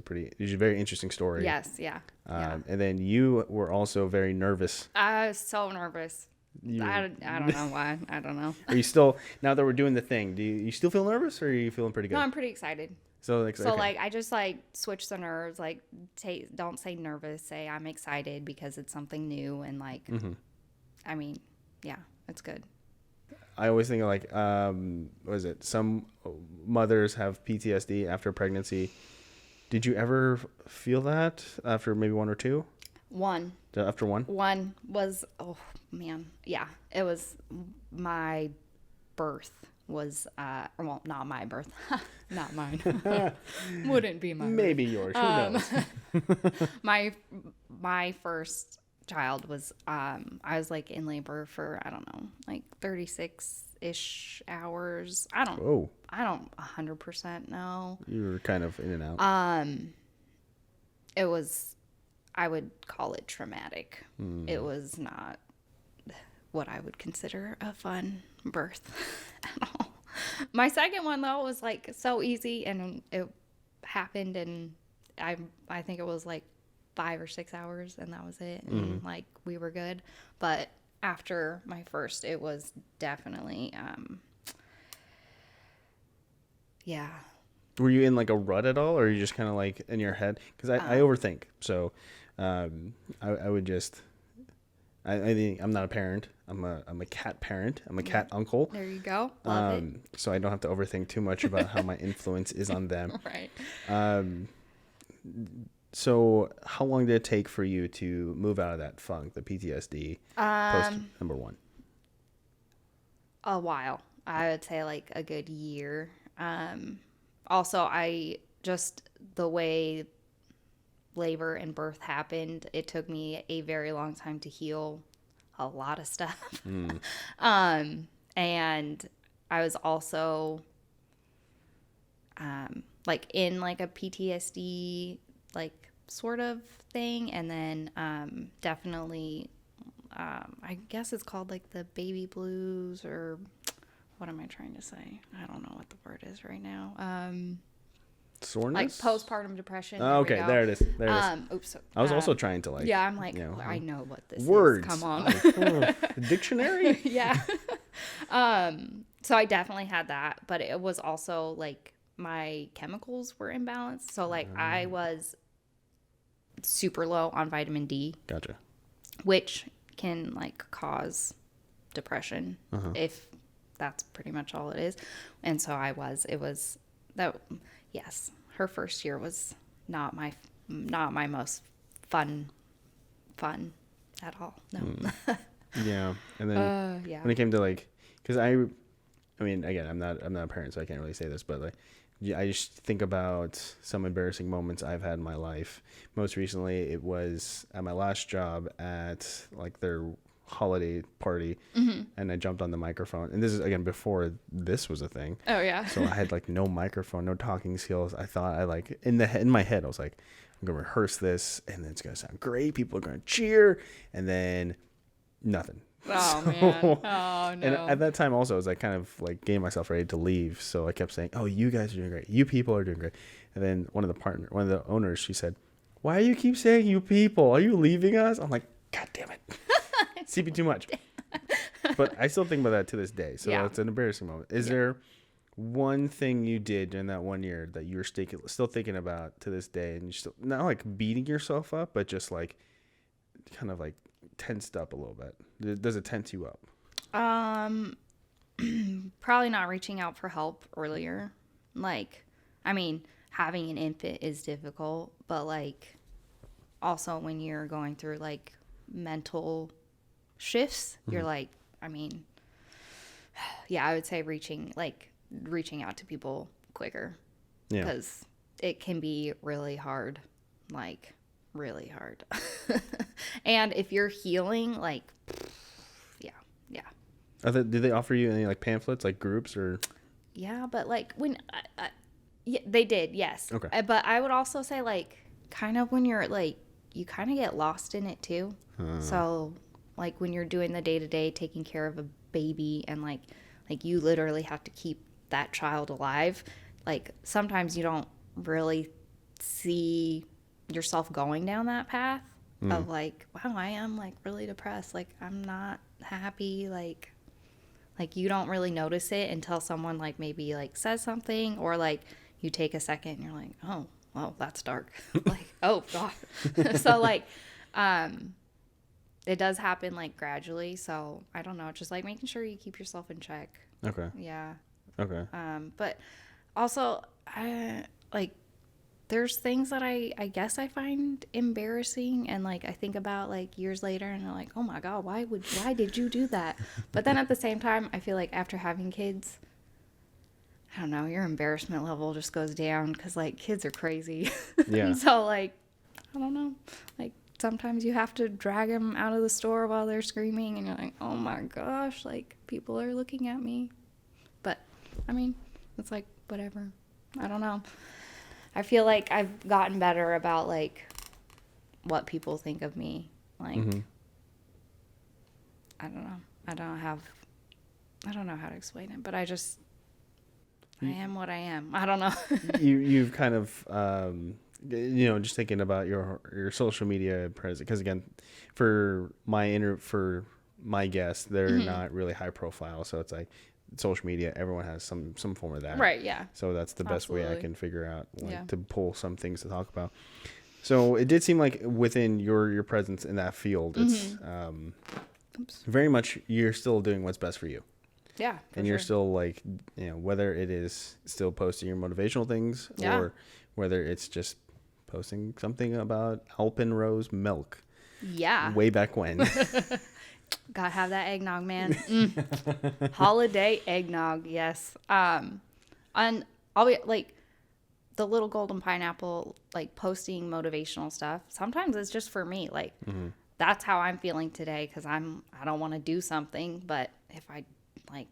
a very interesting story. Yes. Yeah. Yeah. And then you were also very nervous. I was so nervous. I don't know why. I don't know. Are you still, now that we're doing the thing? Do you still feel nervous, or are you feeling pretty good? No, I'm pretty excited. So like, So okay. like I just like switch the nerves. Like don't say nervous. Say I'm excited because it's something new, and like, I mean, yeah, it's good. I always think of like, what is it? Some mothers have PTSD after pregnancy. Did you ever feel that after maybe one or two? One After one? was, oh man, yeah, it was my birth was well, not my birth, not mine. Wouldn't be mine. Maybe yours. Who knows? My first child was I was like in labor for, I don't know, like 36-ish hours. I don't Oh, 100% know. you were kind of in and out. It was, I would call it traumatic. It was not what I would consider a fun birth at all. My second one though was like so easy, and it happened, and I think it was like 5 or 6 hours, and that was it, and like we were good. But after my first, it was definitely yeah. Were you in like a rut at all, or are you just kind of like in your head? Because I overthink. So I would just, I think I'm not a parent. I'm a cat parent. I'm a cat uncle. There you go. Love it. So I don't have to overthink too much about how my influence is on them. Right. So how long did it take for you to move out of that funk, the PTSD, post number one? A while. I would say like a good year. Also, I just, the way labor and birth happened, it took me a very long time to heal a lot of stuff. And I was also like in like a PTSD like sort of thing, and then definitely I guess it's called like the baby blues, or what am I trying to say? I don't know what the word is right now. Soreness? Like postpartum depression. Oh, okay, there it is. There it is. Oops. I was also trying to Yeah, I'm like, you know, I know what this words. is. Come on. Dictionary? Yeah. So I definitely had that, but it was also like my chemicals were imbalanced. So like I was super low on vitamin D, Gotcha. which can like cause depression if that's pretty much all it is. And so yes, her first year was not my most fun at all. No. Yeah, and then Yeah. when it came to like, because I mean, again, I'm not a parent, so I can't really say this, but like, yeah, I just think about some embarrassing moments I've had in my life. Most recently, it was at my last job at like their holiday party, and I jumped on the microphone, and this is again before this was a thing. Oh yeah. So I had like no microphone, no talking skills. I thought I like in my head I was like, I'm gonna rehearse this, and then it's gonna sound great. People are gonna cheer, and then nothing. Oh man. Oh no. And at that time also, I was like kind of like getting myself ready to leave. So I kept saying, "Oh, you guys are doing great. You people are doing great." And then one of the owners, she said, "Why do you keep saying you people? Are you leaving us?" I'm like, "God damn it, CP too much." But I still think about that to this day. So Yeah. it's an embarrassing moment. Is there one thing you did in that 1 year that you're still thinking about to this day, and you still not like beating yourself up, but just like kind of like tensed up a little bit? Does it tense you up? Probably not reaching out for help earlier. Like, I mean, having an infant is difficult, but like also when you're going through like mental shifts, you're like, I mean, yeah, I would say reaching out to people quicker, Yeah. because it can be really hard, like really hard. And if you're healing, like, yeah. Did they offer you any like pamphlets, like groups or? Yeah, but like when yeah, they did, yes. Okay. But I would also say like kind of when you're like you kind of get lost in it too. So like when you're doing the day-to-day taking care of a baby, and like you literally have to keep that child alive, like sometimes you don't really see yourself going down that path of like, wow, I am like really depressed, like I'm not happy, like you don't really notice it until someone like maybe like says something, or like you take a second and you're like, oh well, that's dark. Like, oh god. So like it does happen like gradually, so I don't know, just like making sure you keep yourself in check. Okay. Yeah. Okay. But also I like there's things that I guess I find embarrassing, and like I think about like years later and I'm like, oh my god, why did you do that? But then at the same time, I feel like after having kids, I don't know, your embarrassment level just goes down, because like kids are crazy. Yeah. So like I don't know, like sometimes you have to drag them out of the store while they're screaming, and you're like, oh my gosh, like people are looking at me. But I mean, it's like whatever. I don't know. I feel like I've gotten better about like what people think of me. Like, I don't know. I don't know how to explain it, but I am what I am. I don't know. You've kind of just thinking about your social media presence, because again, for my guests, they're not really high profile, so it's like social media, everyone has some form of that, Right, yeah. So that's the best way I Absolutely. can figure out, like, Yeah. to pull some things to talk about. So it did seem like within your presence in that field, it's very much you're still doing what's best for you. Yeah, for And you're sure. still like, whether it is still posting your motivational things, Yeah. or whether it's just posting something about Alpenrose milk Yeah. way back when. Gotta have that eggnog, man. Holiday eggnog, yes. And I'll be like the little golden pineapple, like posting motivational stuff. Sometimes it's just for me, like that's how I'm feeling today, because I don't want to do something, but if I like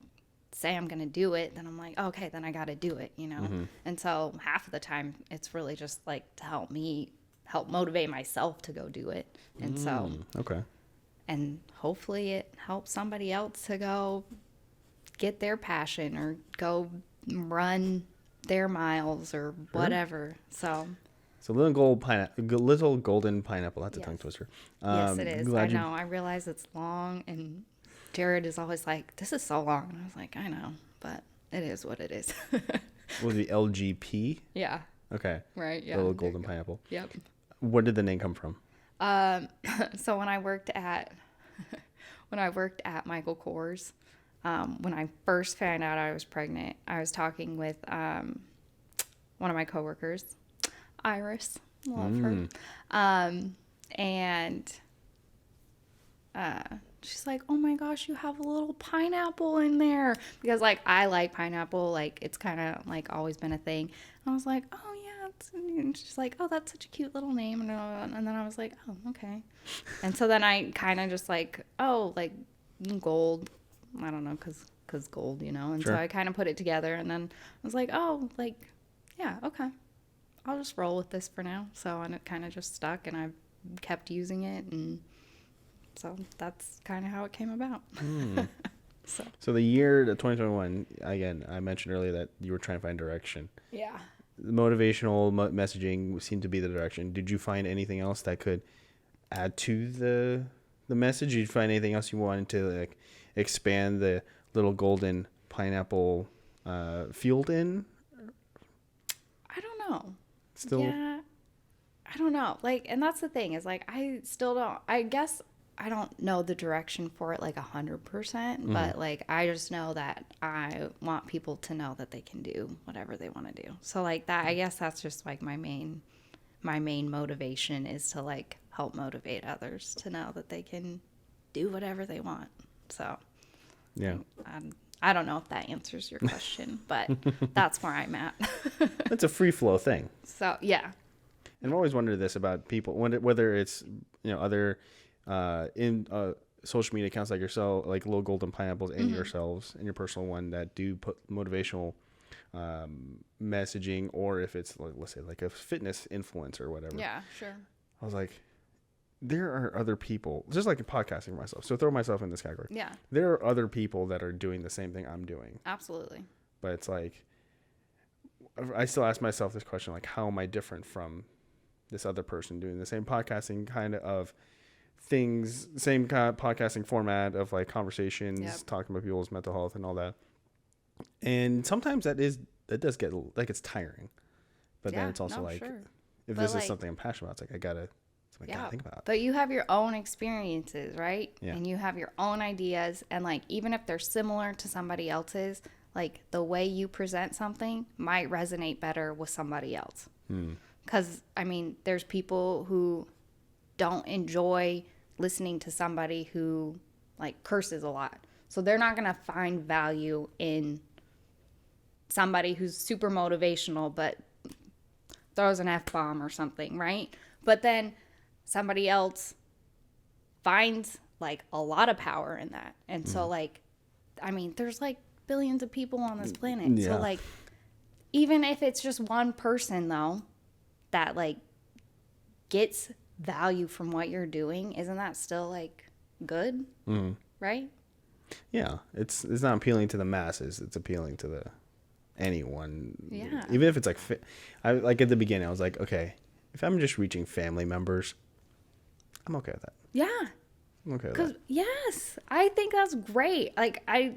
say I'm going to do it, then I'm like, okay, then I got to do it, you know? And so half of the time it's really just like to help motivate myself to go do it. And so, Okay. and hopefully it helps somebody else to go get their passion or go run their miles or whatever. So, So little golden pineapple. That's a tongue twister. yes, it is. I Glad you- know. I realize it's long, and Jared is always like, "This is so long," and I was like, "I know, but it is what it is." What was the LGP? Yeah. Okay. Right. Yeah. Little there you golden go. pineapple. Yep. Where did the name come from? So when I worked at Michael Kors, when I first found out I was pregnant, I was talking with one of my coworkers, Iris, love her, and she's like, "Oh my gosh, you have a little pineapple in there," because like I like pineapple, like it's kind of like always been a thing. And I was like, "Oh yeah," and she's like, "Oh, that's such a cute little name," and then I was like, "Oh, okay," and so then I kind of just like, "Oh, like gold," I don't know, cause gold, you know, and Sure. so I kind of put it together, and then I was like, "Oh, like yeah, okay, I'll just roll with this for now." So and it kind of just stuck, and I kept using it, and so that's kind of how it came about. So the year, the 2021, again, I mentioned earlier that you were trying to find direction. Yeah. Motivational messaging seemed to be the direction. Did you find anything else that could add to the message? Did you find anything else you wanted to like expand the little golden pineapple field in? I don't know. Still, Yeah. I don't know. Like, and that's the thing is like, I still don't, I guess I don't know the direction for it like 100%, but like, I just know that I want people to know that they can do whatever they want to do. So like that, I guess that's just like my main motivation is to like help motivate others to know that they can do whatever they want. So yeah. I don't know if that answers your question, but that's where I'm at. It's a free flow thing. So yeah. And I've always wondered this about people, whether it's, other in social media accounts like yourself, like Little Golden Pineapples, and yourselves, and your personal one that do put motivational messaging, or if it's, like, let's say, like a fitness influencer or whatever. Yeah, sure. I was like, there are other people, just like podcasting for myself. So throw myself in this category. Yeah, There are other people that are doing the same thing I'm doing. absolutely. But it's like, I still ask myself this question, like, how am I different from this other person doing the same podcasting kind of things, same kind of podcasting format of like conversations, talking about people's mental health and all that. And sometimes that does get like, it's tiring, but then it's also like, sure. if But this like, is something I'm passionate about, it's like, I gotta think about. But you have your own experiences, right? Yeah. And you have your own ideas, and like even if they're similar to somebody else's, like the way you present something might resonate better with somebody else. Because I mean, there's people who don't enjoy listening to somebody who like curses a lot, so they're not gonna find value in somebody who's super motivational but throws an F-bomb or something, right? But then somebody else finds like a lot of power in that. And so like, I mean, there's like billions of people on this planet. Yeah. So like, even if it's just one person though, that like gets value from what you're doing, isn't that still like good? Right? Yeah. It's not appealing to the masses. It's appealing to anyone. Yeah. Even if it's like, I like at the beginning, I was like, okay, if I'm just reaching family members, I'm okay with that. Yeah. I'm okay with 'Cause that. yes, I think that's great. Like I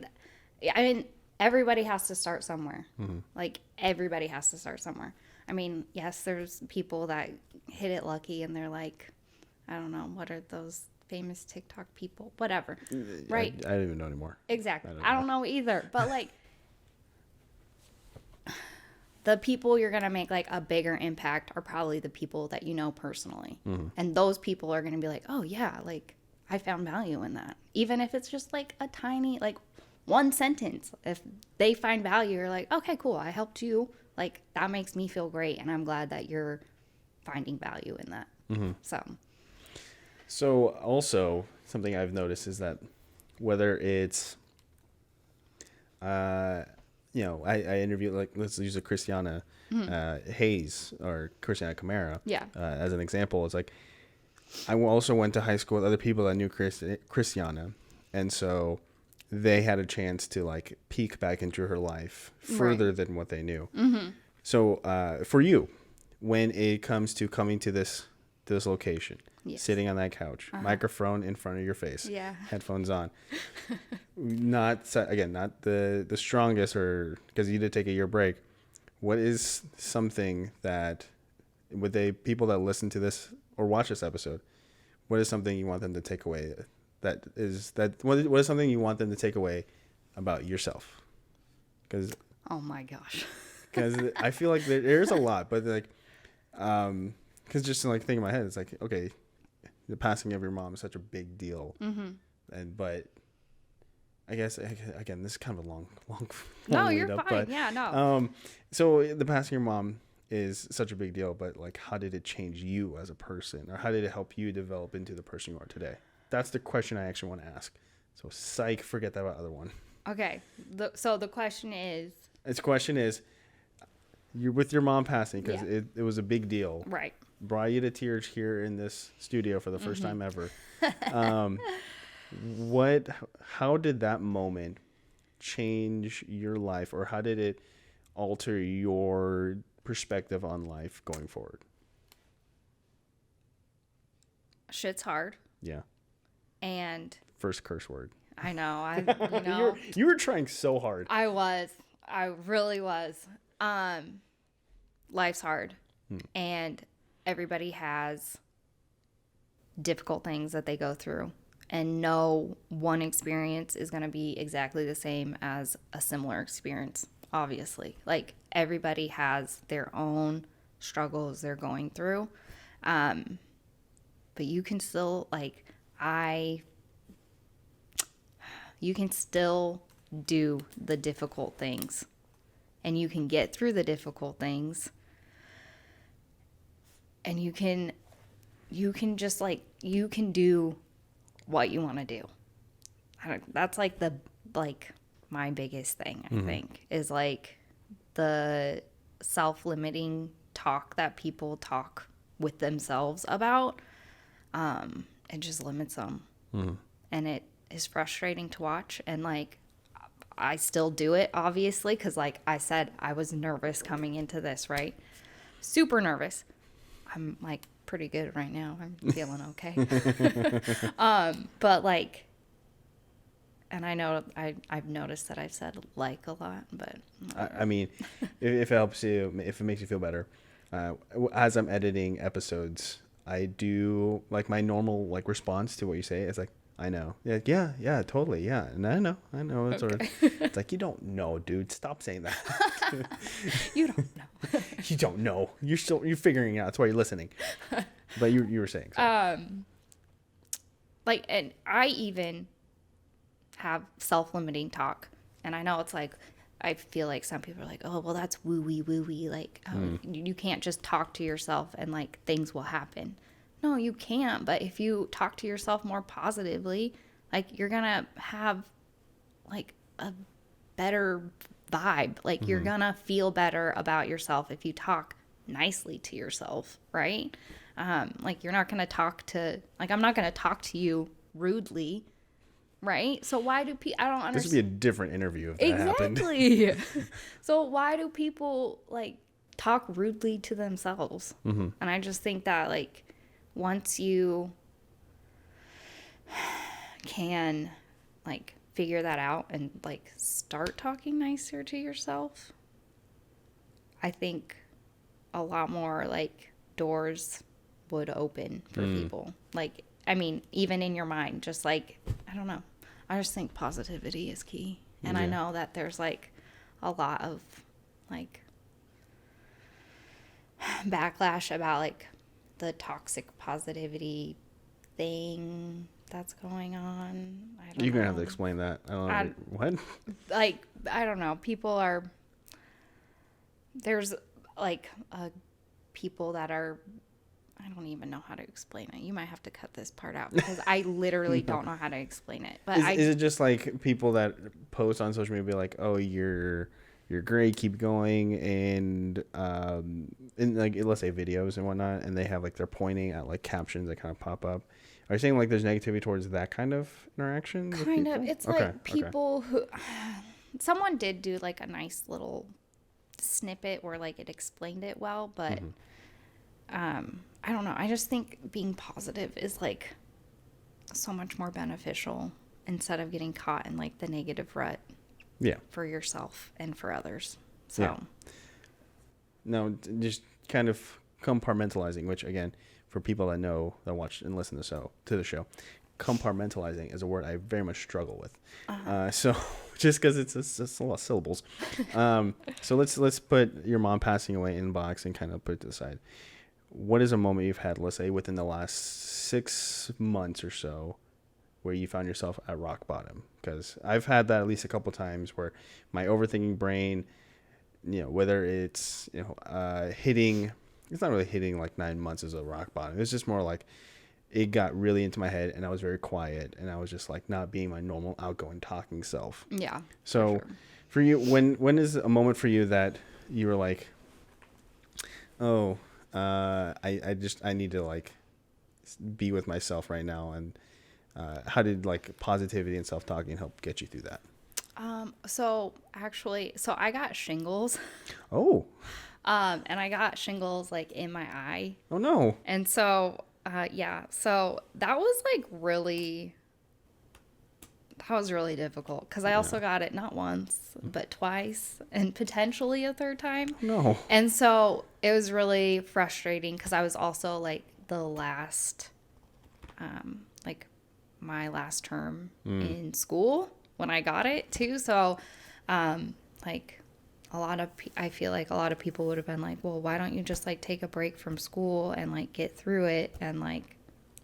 mean, everybody has to start somewhere. Like everybody has to start somewhere. I mean, yes, there's people that hit it lucky and they're like, I don't know, what are those famous TikTok people? Whatever, right? I don't even know anymore. Exactly. I don't know either. But like, the people you're gonna make like a bigger impact are probably the people that you know personally, and those people are gonna be like, oh yeah, like I found value in that, even if it's just like a tiny like one sentence. If they find value, you're like, okay, cool, I helped you. Like that makes me feel great, and I'm glad that you're finding value in that. So also something I've noticed is that whether it's I interviewed, like, let's use a Christiana Hayes or Christiana Camara Yeah. as an example. It's like I also went to high school with other people that knew Christiana, and so they had a chance to like peek back into her life further than what they knew. Mm-hmm. So for you, when it comes to coming to this location, Yes. sitting on that couch, microphone in front of your face, Yeah. headphones on, not the strongest, or because you did take a year break. What is something that people that listen to this or watch this episode, what is something you want them to take away? What is something you want them to take away about yourself? Because Oh my gosh. I feel like there's a lot, but like, because just like think in my head, it's like, okay, the passing of your mom is such a big deal, but I guess again, this is kind of a long No, you're lead up, fine. but, Yeah, no. so the passing of your mom is such a big deal, but like, how did it change you as a person, or how did it help you develop into the person you are today? That's the question I actually want to ask. So psych, forget that other one. Okay. So the question is. Its question is, you're with your mom passing, because Yeah. it was a big deal. Right. Brought you to tears here in this studio for the first time ever. How did that moment change your life, or how did it alter your perspective on life going forward? Shit's hard. Yeah. And First curse word. I know, You were trying so hard. I really was. Life's hard. And everybody has difficult things that they go through. And no one experience is going to be exactly the same as a similar experience, obviously. Like, everybody has their own struggles they're going through. But you can still, you can still do the difficult things. And you can get through the difficult things. And you can just, you can do what you want to do. That's my biggest thing, I think, is like the self-limiting talk that people talk with themselves about. It just limits them. And it is frustrating to watch. And like, I still do it, obviously, because like I said, I was nervous coming into this, right? Super nervous. I'm like pretty good right now. I'm feeling okay. But like, and I know I've noticed that I've said like a lot, but I mean, if it helps you, if it makes you feel better, as I'm editing episodes, I do like my normal like response to what you say. It's like, I know. Yeah, totally. Yeah. And I know. It's sort of, it's like, you don't know, dude. Stop saying that. you don't know. You don't know. You're figuring it out. That's why you're listening. But you were saying. So. Like, and I even have self-limiting talk. And I know it's like, I feel like some people are like, oh, well, that's woo-wee. Like, you can't just talk to yourself and like things will happen. No, you can't. But if you talk to yourself more positively, like, you're going to have like a better vibe. Like, you're going to feel better about yourself if you talk nicely to yourself, right? Like, you're not going to talk to, like, I'm not going to talk to you rudely, right? So why do people, I don't understand. This would be a different interview if that happened. Exactly. So why do people like talk rudely to themselves? And I just think that like, once you can like figure that out and like start talking nicer to yourself, I think a lot more like doors would open for people. Like, I mean, even in your mind, just like, I don't know. I just think positivity is key. And I know that there's like a lot of like backlash about like the toxic positivity thing that's going on. You're going to have to explain that. I don't know. What? Like, I don't know. There's like people that are I don't even know how to explain it. You might have to cut this part out because I literally don't know how to explain it. But Is it just like people that post on social media be like, "Oh, you're great, keep going," and like let's say videos and whatnot, and they have like they're pointing at like captions that kind of pop up. Are you saying like there's negativity towards that kind of interaction? With kind of. people? It's Okay, like people who. Someone did do like a nice little snippet where like it explained it well, but I don't know. I just think being positive is like so much more beneficial instead of getting caught in like the negative rut. Yeah. For yourself and for others. So. Yeah. No, just kind of compartmentalizing, which again, for people that know that watch and listen to the show, compartmentalizing is a word I very much struggle with. So just because it's a lot of syllables. So let's put your mom passing away in box and kind of put it to the side. What is a moment you've had, let's say, within the last 6 months or so, where you found yourself at rock bottom? Because I've had that at least a couple times where my overthinking brain, whether it's hitting, it's not really hitting like 9 months as a rock bottom. It's just more like it got really into my head and I was very quiet and I was just like not being my normal outgoing talking self. Yeah. So for you, when is a moment for you that you were like, oh, I need to like be with myself right now, and how did like positivity and self-talking help get you through that? So I got shingles. Oh. And I got shingles like in my eye. Oh no. And so, so that was like that was really difficult because I also got it not once, but twice and potentially a third time. No. And so it was really frustrating because I was also like the last, like my last term in school when I got it too. So, like I feel like a lot of people would have been like, well, why don't you just like take a break from school and like get through it and like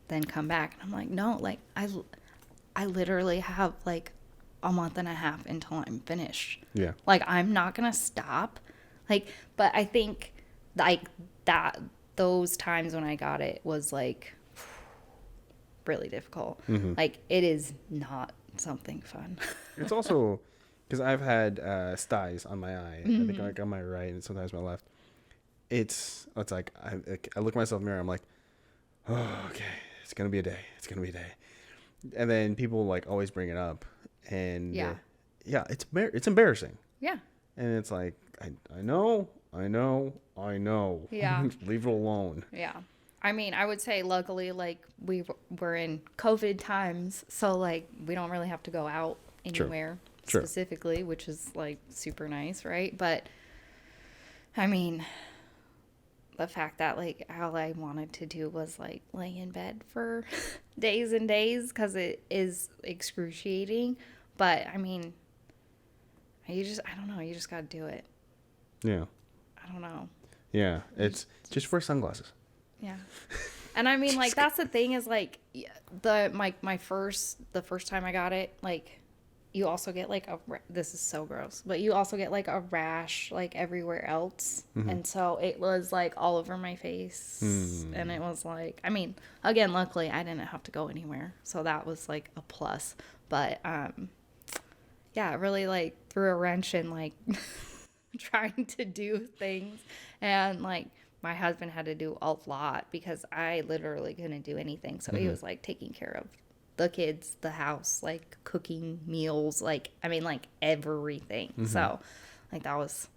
then come back? And I'm like, no, like I literally have like a month and a half until I'm finished. Yeah. Like I'm not going to stop. Like, but I think like that, those times when I got it was like really difficult. Like it is not something fun. It's also because I've had styes on my eye. I think like on my right and sometimes my left. It's like I look at myself in the mirror. I'm like, oh, okay, it's gonna be a day. It's gonna be a day. And then people like always bring it up, and it's embarrassing. Yeah. And it's like I know. Yeah. Leave it alone. Yeah. I mean, I would say luckily, like we were in COVID times, so like we don't really have to go out anywhere specifically, which is like super nice, right? But I mean, the fact that like all I wanted to do was like lay in bed for days and days because it is excruciating. But I mean, I don't know. You just got to do it. Yeah. I don't know. Yeah. It's just wear sunglasses. Yeah. And I mean, like, that's the thing is like the first time I got it, like you also get like this is so gross, but you also get like a rash like everywhere else. And so it was like all over my face. And it was like, I mean, again, luckily I didn't have to go anywhere. So that was like a plus. But yeah, it really like threw a wrench in like trying to do things. And like my husband had to do a lot because I literally couldn't do anything. So he was like taking care of the kids, the house, like cooking meals, like, I mean, like everything. So like that was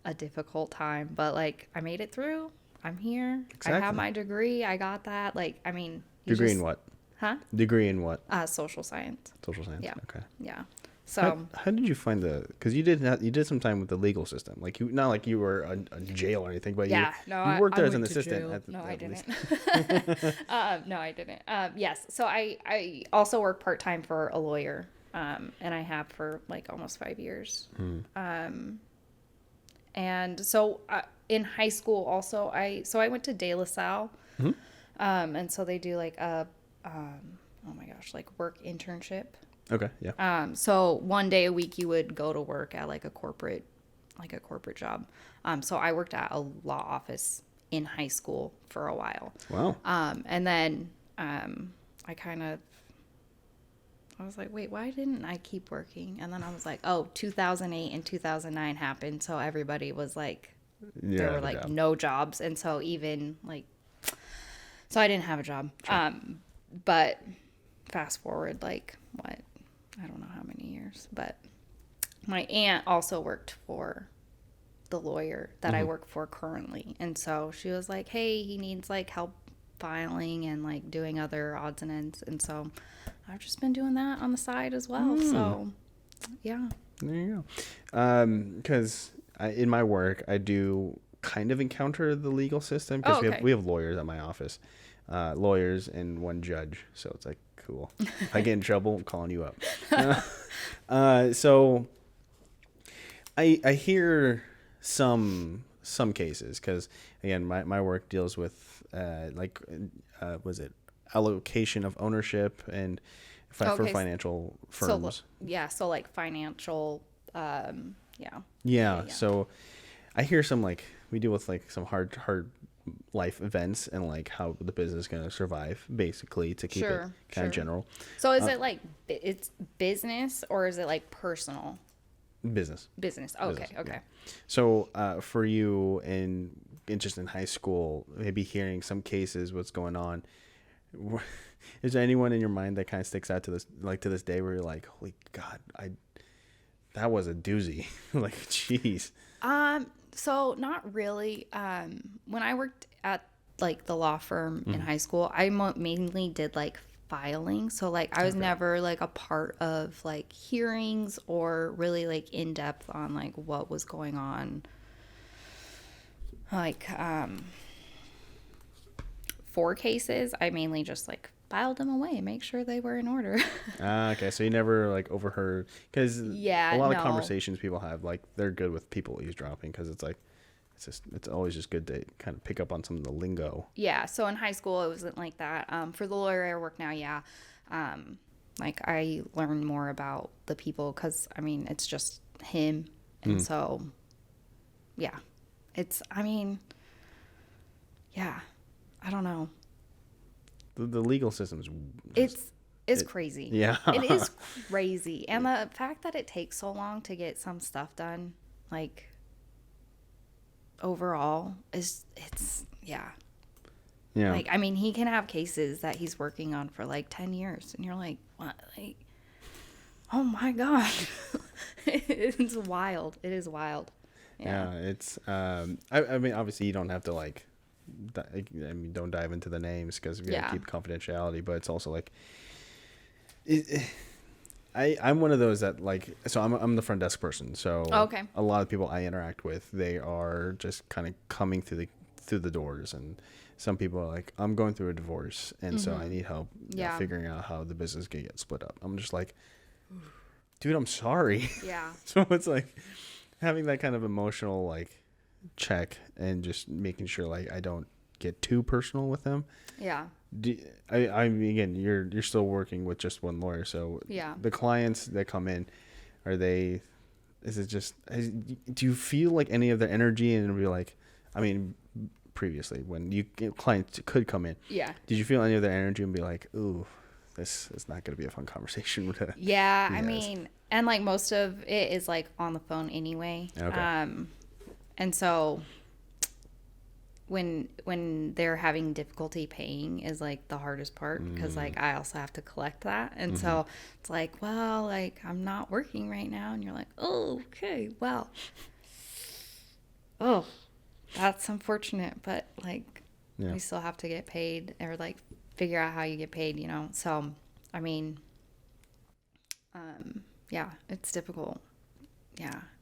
a difficult time, but like I made it through. I'm here. Exactly. I have my degree. I got that. Like, I mean, degree in what? Huh? Degree in what? Social science. Social science. Yeah. Okay. Yeah. So how did you find because you did some time with the legal system, like you, not like you were in jail or anything, but you worked there as an assistant. No, I didn't. No, I didn't. Yes. So I also work part-time for a lawyer. And I have for like almost 5 years. And so in high school also, I went to De La Salle. And so they do like a, oh my gosh, like work internship. Okay. Yeah. So one day a week you would go to work at like a corporate job. So I worked at a law office in high school for a while. Wow. And then I was like, wait, why didn't I keep working? And then I was like, oh, 2008 and 2009 happened. So everybody was like, there were like no jobs. And so even like, so I didn't have a job. Sure. But fast forward, like what? I don't know how many years, but my aunt also worked for the lawyer that I work for currently. And so she was like, hey, he needs like help filing and like doing other odds and ends. And so I've just been doing that on the side as well. So yeah. There you go. Because in my work, I do kind of encounter the legal system because we have lawyers at my office, lawyers and one judge. So it's like, cool. If I get in trouble, I'm calling you up. So I hear some cases because again, my work deals with was it allocation of ownership and for financial firms. So like financial, Yeah. So I hear some like we deal with like some hard life events and like how the business is going to survive basically to keep it kind of general. So is it like it's business or is it like personal? Business. Okay. Yeah. So for you in just in high school, maybe hearing some cases, what's going on, is there anyone in your mind that kind of sticks out to this day where you're like, holy God, that was a doozy. Like, jeez. So not really. When I worked at like the law firm in high school, I mainly did like filing. So like I was never like a part of like hearings or really like in depth on like what was going on. Like for cases, I mainly just like filed them away and make sure they were in order. Okay, so you never like overheard because a lot of conversations people have like they're good with people eavesdropping because it's like it's always just good to kind of pick up on some of the lingo. Yeah, so in high school it wasn't like that. For the lawyer I work now, like I learned more about the people because I mean it's just him, and so yeah, I don't know. The legal system is crazy. Yeah. It is crazy. And the fact that it takes so long to get some stuff done, like, overall, it's yeah. Like, I mean, he can have cases that he's working on for, like, 10 years. And you're like, what? Like, oh, my God. It's wild. It is wild. Yeah, it's, I mean, obviously you don't have to, like, don't dive into the names because we gotta keep confidentiality, but it's also like I'm one of those that like, so I'm the front desk person, so a lot of people I interact with, they are just kind of coming through the doors, and some people are like, I'm going through a divorce and so I need help figuring out how the business can get split up. I'm just like, dude, I'm sorry. So it's like having that kind of emotional like check and just making sure like I don't get too personal with them. I mean, again, you're still working with just one lawyer, so the clients that come in, do you feel like any of their energy and be like, I mean, previously when clients could come in, did you feel any of their energy and be like, ooh, this is not going to be a fun conversation with her? I mean, and like most of it is like on the phone anyway. And so when they're having difficulty paying is like the hardest part because like I also have to collect that. And so it's like, well, like I'm not working right now. And you're like, oh, okay, well, oh, that's unfortunate. But like we still have to get paid or like figure out how you get paid, you know? So, I mean, it's difficult.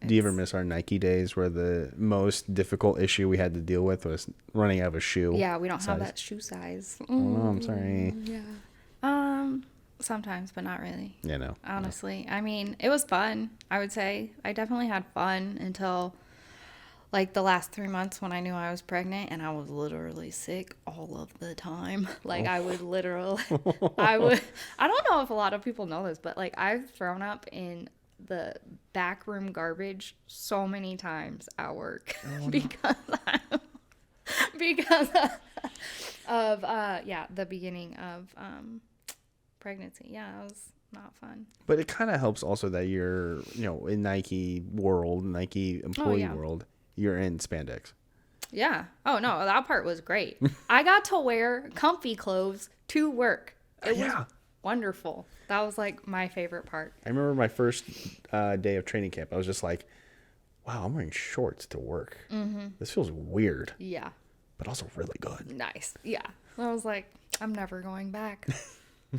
Do you ever miss our Nike days where the most difficult issue we had to deal with was running out of a shoe? Yeah, we don't have that shoe size. Oh, I'm sorry. Sometimes, but not really. Yeah, no. Honestly. I mean, it was fun, I would say. I definitely had fun until like the last 3 months when I knew I was pregnant and I was literally sick all of the time. Like I would literally, I don't know if a lot of people know this, but like I've thrown up in the back room garbage so many times at work because of the beginning of pregnancy. Yeah, it was not fun. But it kind of helps also that you're, in Nike world, Nike employee world, you're in spandex. Yeah. Oh no, that part was great. I got to wear comfy clothes to work. It was wonderful. That was like my favorite part. I remember my first day of training camp. I was just like, wow, I'm wearing shorts to work. Mm-hmm. This feels weird. Yeah. But also really good. Nice. Yeah. I was like, I'm never going back.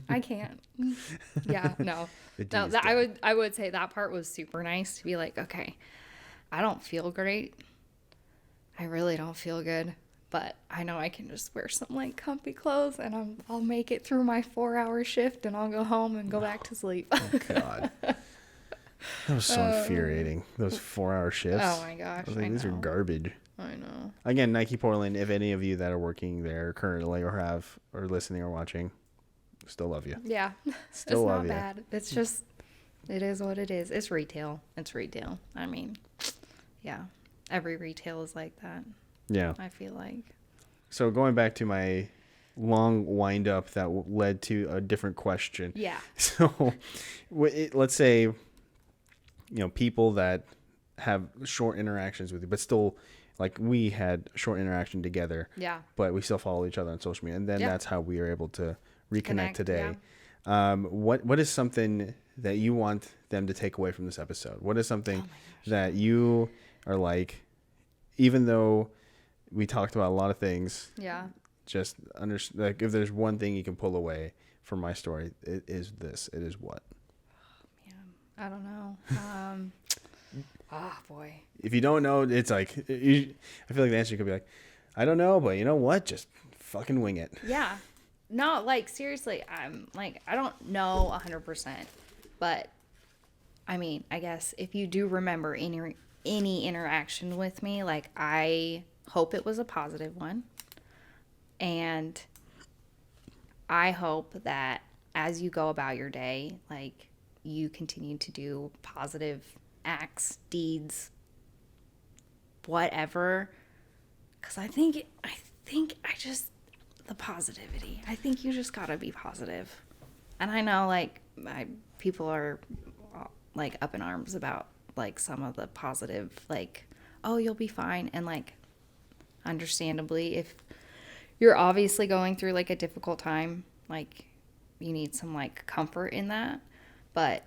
I can't. Yeah, no. No, I would say that part was super nice to be like, okay, I don't feel great. I really don't feel good, but I know I can just wear some like comfy clothes and I'll make it through my 4-hour shift and I'll go home and go back to sleep. Oh God. That was so infuriating. Those 4-hour shifts. Oh my gosh. I was like, these are garbage. I know. Again, Nike Portland, if any of you that are working there currently or listening or watching, still love you. Yeah. Still love you. It's not bad. It's just, it is what it is. It's retail. I mean, yeah. Every retail is like that. Yeah. I feel like. So going back to my long wind up that led to a different question. Yeah. So let's say, people that have short interactions with you, but still, like we had short interaction together. Yeah. But we still follow each other on social media. And then that's how we are able to reconnect today. Yeah. What is something that you want them to take away from this episode? What is something that you are like, even though we talked about a lot of things, just like if there's one thing you can pull away from my story, it is this. It is what? Man, I don't know. Boy. If you don't know, it's like, I feel like the answer could be like, I don't know, but you know what? Just fucking wing it. Yeah. No, like seriously, I'm like, I don't know 100%, but I mean, I guess if you do remember any interaction with me, like I hope it was a positive one. And I hope that as you go about your day, like you continue to do positive acts, deeds, whatever. Cause I think the positivity, I think you just gotta be positive. And I know like people are like up in arms about like some of the positive, like, oh, you'll be fine. And like, understandably, if you're obviously going through like a difficult time, like you need some like comfort in that, but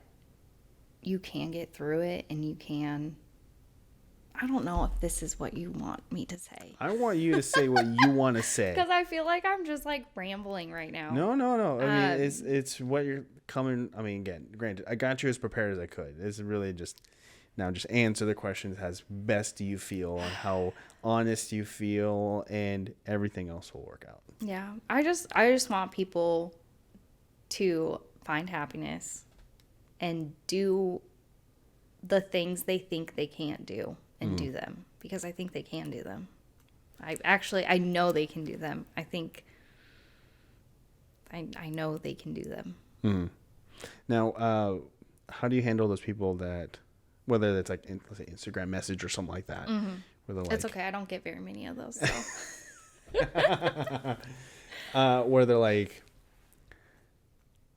you can get through it and you can, I don't know if this is what you want me to say. I want you to say what you want to say. Because I feel like I'm just like rambling right now. No. I mean, it's what you're coming. I mean, again, granted, I got you as prepared as I could. It's really just answer the questions as best you feel and how honest you feel, and everything else will work out. Yeah, I just want people to find happiness and do the things they think they can't do and do them, because I think they can do them. I know they can do them. I think I know they can do them. Mm-hmm. Now, how do you handle those people that, whether it's like, let's say Instagram message or something like that, where they're like, it's okay, I don't get very many of those. So. Where they're like,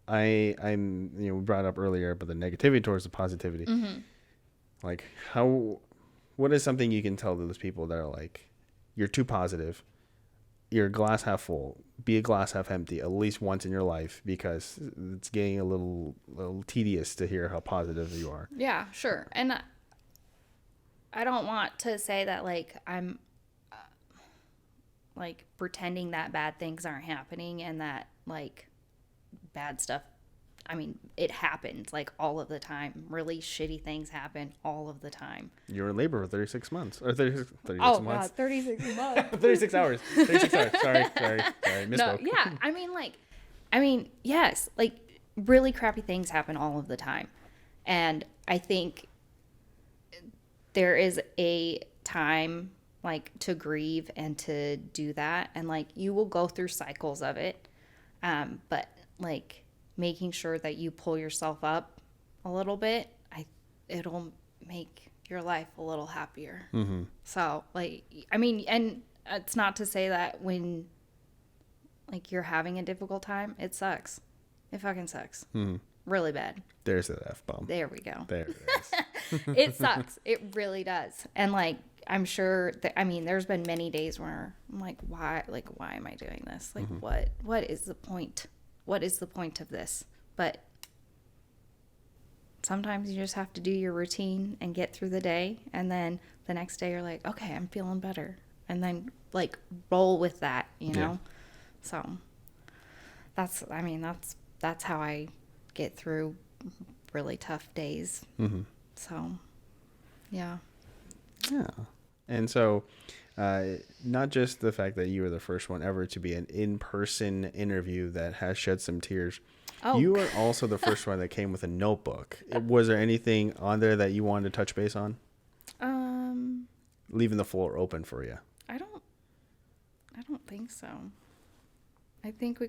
I'm we brought up earlier, but the negativity towards the positivity. Like what is something you can tell those people that are like, you're too positive, you're glass half full, be a glass half empty at least once in your life, because it's getting a little tedious to hear how positive you are. Yeah, sure. And I don't want to say that like I'm like pretending that bad things aren't happening and that like bad stuff, I mean, it happens like all of the time. Really shitty things happen all of the time. You were in labor for 36 months. Or 36 oh, months. God, 36 months. 36 hours. 36 hours. Sorry. Misspoke. No, yeah. I mean, yes, like really crappy things happen all of the time. And I think there is a time like to grieve and to do that. And like you will go through cycles of it. But like making sure that you pull yourself up a little bit, it'll make your life a little happier. So like, I mean, and it's not to say that when like you're having a difficult time, it sucks. It fucking sucks. Really bad. There's that F-bomb. There we go. There it is. It sucks. It really does. And like, I'm sure that, I mean, there's been many days where I'm like, why am I doing this? Like, what is the point? What is the point of this? But sometimes you just have to do your routine and get through the day. And then the next day you're like, okay, I'm feeling better. And then like roll with that, you know? So that's how I get through really tough days. So, yeah. Yeah. And so, not just the fact that you were the first one ever to be an in-person interview that has shed some tears. Oh. You were also the first one that came with a notebook. Was there anything on there that you wanted to touch base on? Leaving the floor open for you. I don't think so. I think we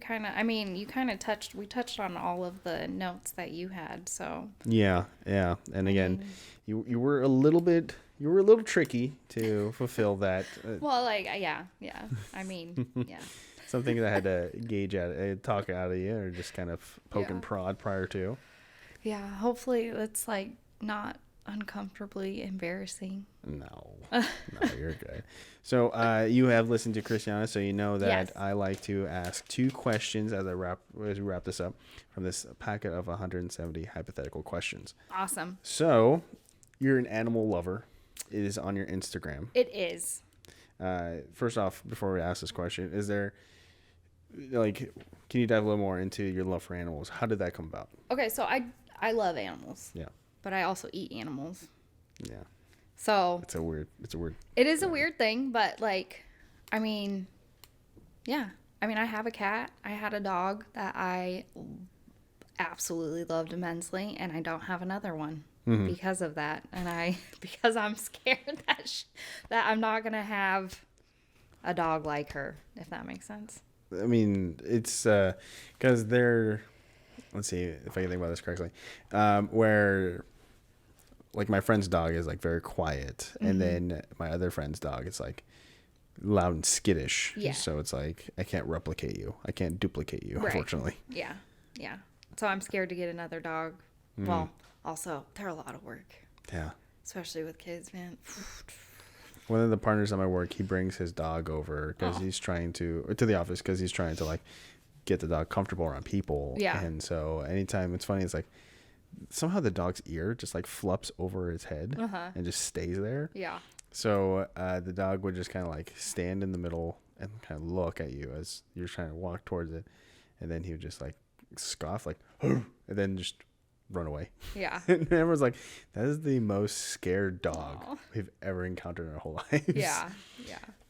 touched on all of the notes that you had, so. Yeah. And again, you were a little tricky to fulfill that. Well, like, yeah. I mean, yeah. Something that had to talk out of you, or just kind of poke and prod prior to. Yeah, hopefully it's like not uncomfortably embarrassing. No, you're good. So you have listened to Christiana, so you know that Yes. I like to ask 2 questions as we wrap this up from this packet of 170 hypothetical questions. Awesome. So you're an animal lover. It is on your Instagram. It is. First off, before we ask this question, is there can you dive a little more into your love for animals? How did that come about? Okay, so I love animals. Yeah. But I also eat animals. Yeah. So It's a weird. it is a weird thing, but like, I mean, yeah. I mean, I have a cat. I had a dog that I absolutely loved immensely, and I don't have another one because of that. And because I'm scared that I'm not gonna have a dog like her, if that makes sense. I mean, it's because they're. Let's see if I can think about this correctly. Where, like, my friend's dog is like very quiet, and then my other friend's dog is like loud and skittish. Yeah. So it's like I can't replicate you. I can't duplicate you, Right. unfortunately. Yeah. So I'm scared to get another dog. Well, also they're a lot of work, Yeah. especially with kids, man. One of the partners at my work, he brings his dog over because he's trying to the office because he's trying to like get the dog comfortable around people. Yeah. And so anytime, it's funny, it's like somehow the dog's ear just like flops over his head and just stays there. Yeah. So the dog would just kind of like stand in the middle and kind of look at you as you're trying to walk towards it, and then he would just like scoff like and then just run away. Yeah. And everyone's like, that is the most scared dog Aw. we've ever encountered in our whole lives.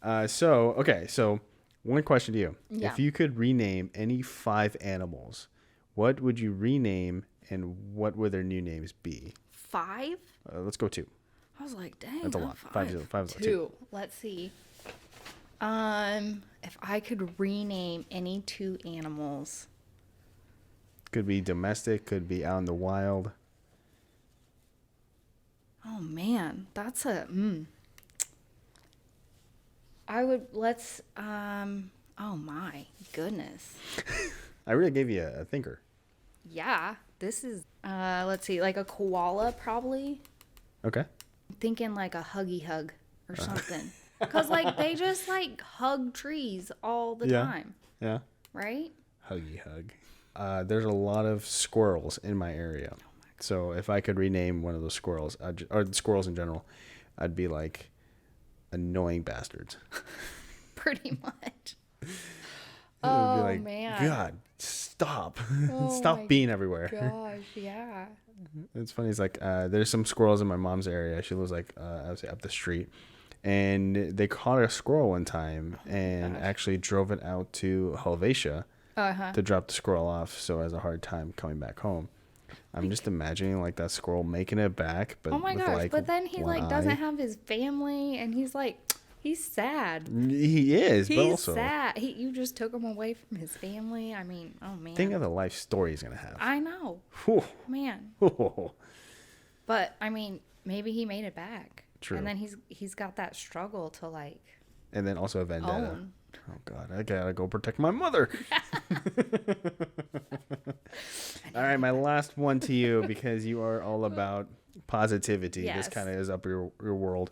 Yeah. So one question to you. Yeah. If you could rename any 5 animals, what would you rename and what would their new names be? 5? Let's go 2. I was like, dang, That's a not lot. 5. 5 is a lot. 2. Let's see. If I could rename any 2 animals. Could be domestic, could be out in the wild. Oh man, that's a oh my goodness. I really gave you a thinker. Yeah, this is let's see, like a koala probably. Okay. I'm thinking like a huggy hug or something. Cuz like they just like hug trees all the time, Yeah. right? Huggy hug. There's a lot of squirrels in my area. So if I could rename one of those squirrels, or squirrels in general, I'd be like annoying bastards. Pretty much. It Oh would be like, man. God, stop. Oh, my Stop being everywhere. Gosh, yeah. It's funny. It's like there's some squirrels in my mom's area. She lives like I would say up the street, and they caught a squirrel one time and actually drove it out to Helvetia to drop the squirrel off. So it has a hard time coming back home. I'm just imagining like that squirrel making it back, but Oh my with, gosh, like, but then he one like doesn't eye. have his family, and he's sad. He is, but He's also sad. You just took him away from his family. I mean, oh man. think of the life story he's gonna have. I know, Whew. man. Whew. But I mean, maybe he made it back. True. And then he's got that struggle to like. And then also a vendetta. Own. Oh God, I gotta go protect my mother. All right, my last one to you, because you are all about positivity. Yes. This kind of is up your world.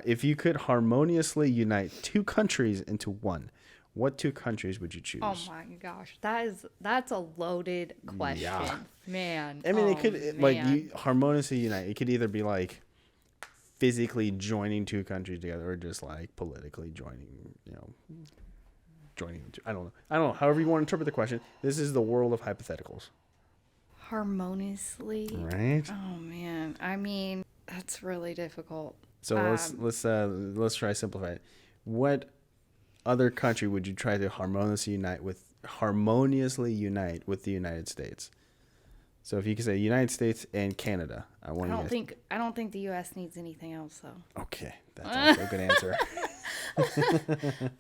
If you could harmoniously unite two countries into one, what two countries would you choose? Oh my gosh, that's a loaded question, Yeah. man. I mean, it Oh, could like man. you harmoniously unite. It could either be like physically joining two countries together, or just like politically joining. Joining. I don't know. However you want to interpret the question. This is the world of hypotheticals, harmoniously. right? Oh man, I mean that's really difficult. So let's try to simplify it. What other country would you try to harmoniously unite with the United States? So if you could say United States and Canada, I want to. I don't think the U.S. needs anything else though. Okay, that's also a good answer.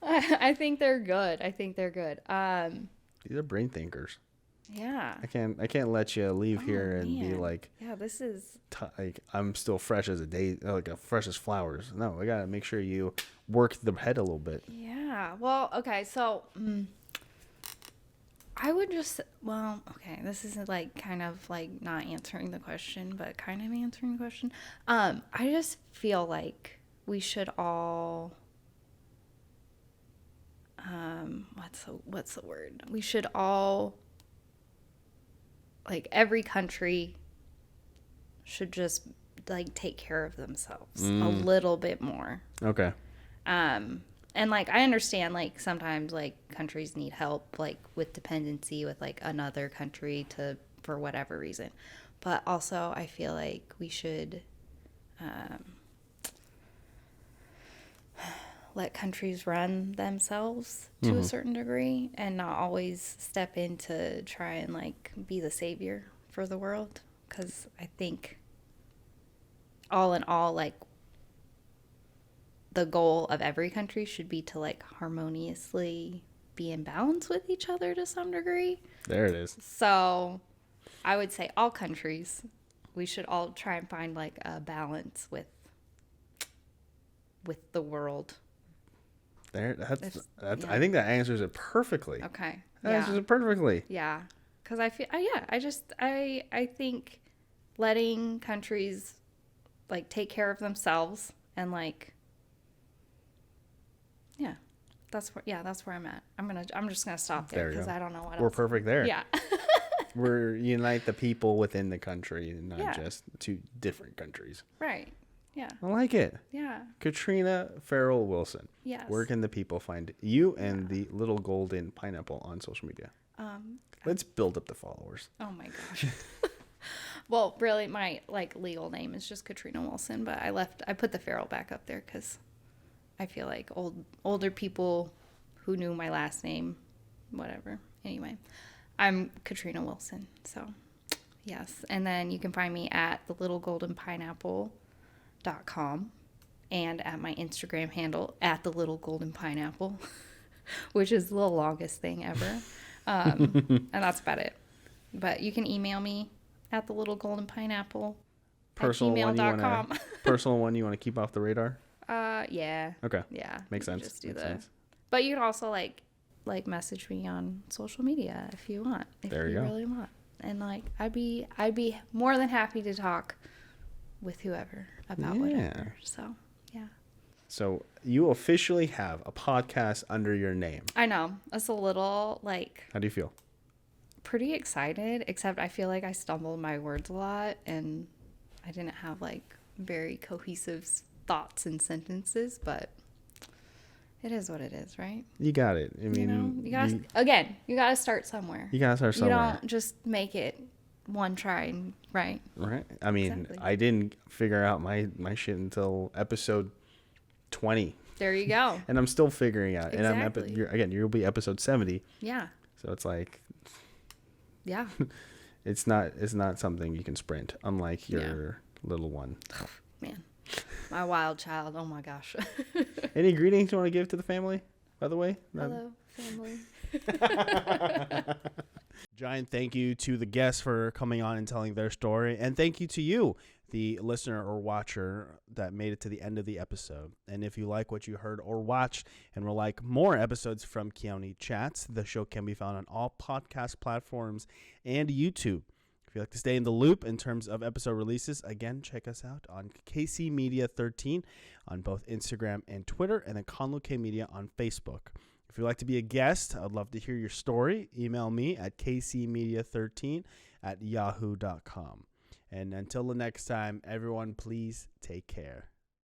I think they're good. These are brain thinkers. Yeah. I can't let you leave here and be man. like, Yeah, this is. like I'm still fresh as a day, like fresh as flowers. No, I gotta make sure you work the head a little bit. Yeah. Well, okay. So, I would just. Well, okay. This isn't like kind of like not answering the question, but kind of answering the question. I just feel like we should all. What's the word? We should all. Like every country should just like take care of themselves a little bit more. Okay. And like I understand like sometimes like countries need help like with dependency with like another country for whatever reason. But also I feel like we should let countries run themselves to a certain degree and not always step in to try and like be the savior for the world, because I think all in all like the goal of every country should be to like harmoniously be in balance with each other to some degree. There it is. So I would say all countries, we should all try and find like a balance with the world. That's yeah. I think that answers it perfectly. Okay. That Yeah. answers it perfectly. Yeah. Because I feel, I think letting countries like take care of themselves and like, that's where I'm at. I'm just gonna stop there There you because go. I don't know what We're else. perfect there. Yeah. We're unite the people within the country, and not Yeah. just two different countries. Right. Yeah. I like it. Yeah. Katrina Farrell Wilson. Yes. Where can the people find you and the little golden pineapple on social media? Let's build up the followers. Oh my gosh. Well, really, my like legal name is just Katrina Wilson, but I put the Farrell back up there because I feel like older people who knew my last name, whatever. Anyway, I'm Katrina Wilson. So, yes. And then you can find me at thelittlegoldenpineapple.com and at my Instagram handle at thelittlegoldenpineapple, which is the longest thing ever. And that's about it. But you can email me at thelittlegoldenpineapple Personal one you gmail.com. want personal one you want to keep off the radar? Yeah. Okay. Yeah. Makes you can sense. Just do Makes the. sense. But you can also like message me on social media if you want. If There you go. really want. And like I'd be more than happy to talk with whoever about whatever. So yeah. So you officially have a podcast under your name. I know. It's a little like How do you feel? pretty excited, except I feel like I stumbled my words a lot and I didn't have like very cohesive thoughts and sentences, but it is what it is, right? You got it. I mean, you gotta start somewhere. you gotta start somewhere. You don't just make it one try and right. Right. I mean, Exactly. I didn't figure out my shit until episode 20, There you go. and I'm still figuring out. Exactly. And you'll be episode 70. Yeah. So it's like Yeah. it's not something you can sprint, unlike your little one. Man. My wild child. Oh my gosh. Any greetings you want to give to the family, by the way? Hello, family. Giant thank you to the guests for coming on and telling their story. And thank you to you the listener or watcher that made it to the end of the episode. And if you like what you heard or watched and would like more episodes from Keoni Chats, the show can be found on all podcast platforms and YouTube. If you'd like to stay in the loop in terms of episode releases, again, check us out on KC Media 13 on both Instagram and Twitter, and then Conlo K Media on Facebook. If you'd like to be a guest, I'd love to hear your story. Email me at kcmedia13@yahoo.com. And until the next time, everyone, please take care.